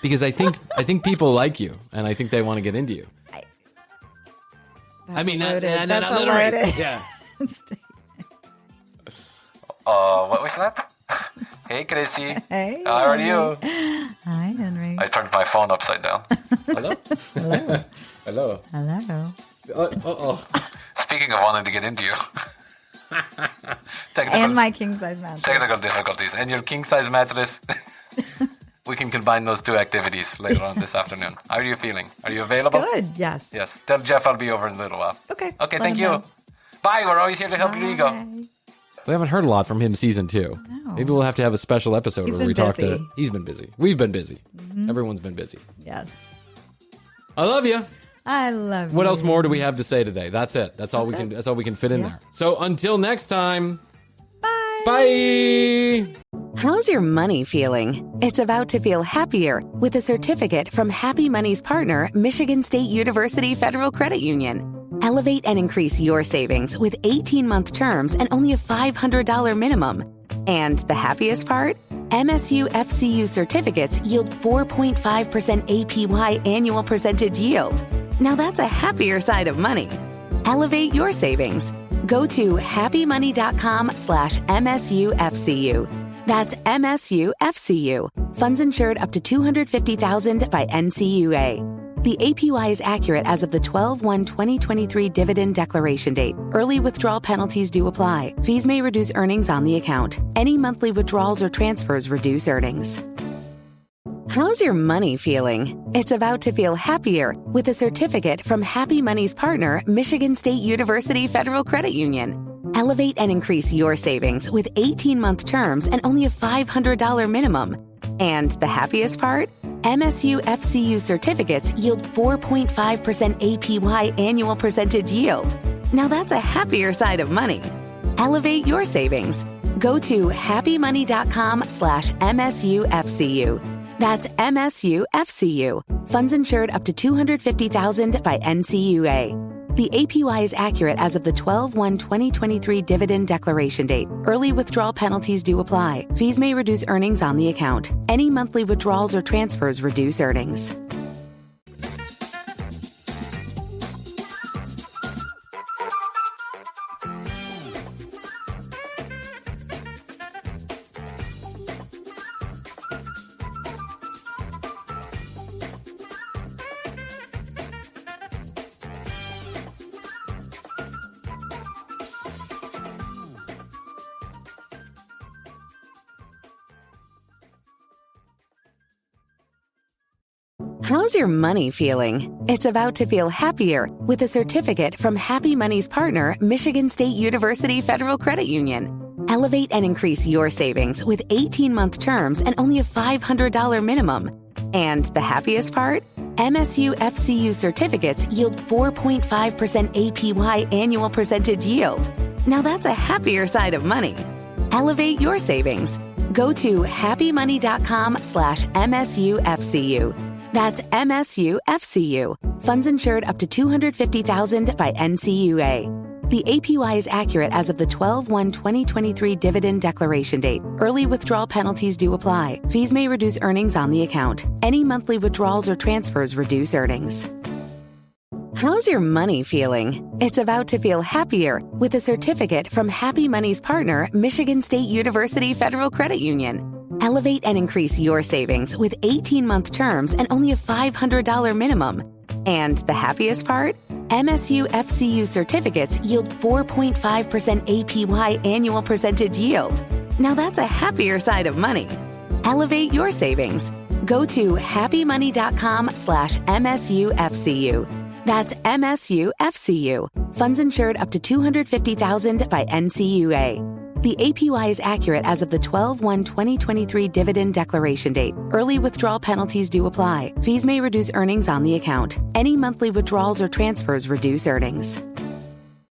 Speaker 4: Because I think people like you, and I think they want to get into you. Not literally. Yeah.
Speaker 16: What was that? Hey, Krissy.
Speaker 5: Hey.
Speaker 16: How are you?
Speaker 5: Hi, Henry.
Speaker 16: I turned my phone upside down.
Speaker 4: Hello? Hello? Hello?
Speaker 5: Hello.
Speaker 4: Uh-oh.
Speaker 16: Speaking of wanting to get into you.
Speaker 5: And my king-size mattress.
Speaker 16: Technical difficulties. And your king-size mattress. We can combine those two activities later on this afternoon. How are you feeling? Are you available?
Speaker 5: Good, yes.
Speaker 16: Yes. Tell Jeff I'll be over in a little while.
Speaker 5: Okay.
Speaker 16: Okay, thank you.
Speaker 5: Know.
Speaker 16: Bye. We're always here to help your ego.
Speaker 4: We haven't heard a lot from him season 2.
Speaker 5: No.
Speaker 4: Maybe we'll have to have a special episode where we talk to... He's been busy. We've been busy.
Speaker 5: Mm-hmm.
Speaker 4: Everyone's been busy.
Speaker 5: Yes.
Speaker 4: I love you.
Speaker 5: I love you.
Speaker 4: What else more do we have to say today? That's it. That's all we can fit in there. So until next time.
Speaker 5: Bye.
Speaker 4: Bye.
Speaker 7: How's your money feeling? It's about to feel happier with a certificate from Happy Money's partner, Michigan State University Federal Credit Union. Elevate and increase your savings with 18-month terms and only a $500 minimum. And the happiest part? MSU FCU certificates yield 4.5% APY annual percentage yield. Now that's a happier side of money. Elevate your savings. Go to happymoney.com/MSUFCU. That's MSUFCU. Funds insured up to $250,000 by NCUA. The APY is accurate as of the 12/1/2023 dividend declaration date. Early withdrawal penalties do apply. Fees may reduce earnings on the account. Any monthly withdrawals or transfers reduce earnings. How's your money feeling? It's about to feel happier with a certificate from Happy Money's partner, Michigan State University Federal Credit Union. Elevate and increase your savings with 18-month terms and only a $500 minimum. And the happiest part? MSU FCU certificates yield 4.5% APY annual percentage yield. Now that's a happier side of money. Elevate your savings. Go to happymoney.com/MSUFCU. That's MSUFCU. Funds insured up to $250,000 by NCUA. The APY is accurate as of the 12/1/2023 dividend declaration date. Early withdrawal penalties do apply. Fees may reduce earnings on the account. Any monthly withdrawals or transfers reduce earnings. How's your money feeling? It's about to feel happier with a certificate from Happy Money's partner, Michigan State University Federal Credit Union. Elevate and increase your savings with 18-month terms and only a $500 minimum. And the happiest part? MSU FCU certificates yield 4.5% APY annual percentage yield. Now that's a happier side of money. Elevate your savings. Go to happymoney.com/MSUFCU. That's MSUFCU. Funds insured up to $250,000 by NCUA. The APY is accurate as of the 12/1/2023 dividend declaration date. Early withdrawal penalties do apply. Fees may reduce earnings on the account. Any monthly withdrawals or transfers reduce earnings. How's your money feeling? It's about to feel happier with a certificate from Happy Money's partner, Michigan State University Federal Credit Union. Elevate and increase your savings with 18-month terms and only a $500 minimum. And the happiest part? MSU FCU certificates yield 4.5% APY annual percentage yield. Now that's a happier side of money. Elevate your savings. Go to happymoney.com/MSUFCU. That's MSUFCU. Funds insured up to $250,000 by NCUA. The APY is accurate as of the 12/1/2023 dividend declaration date. Early withdrawal penalties do apply. Fees may reduce earnings on the account. Any monthly withdrawals or transfers reduce earnings.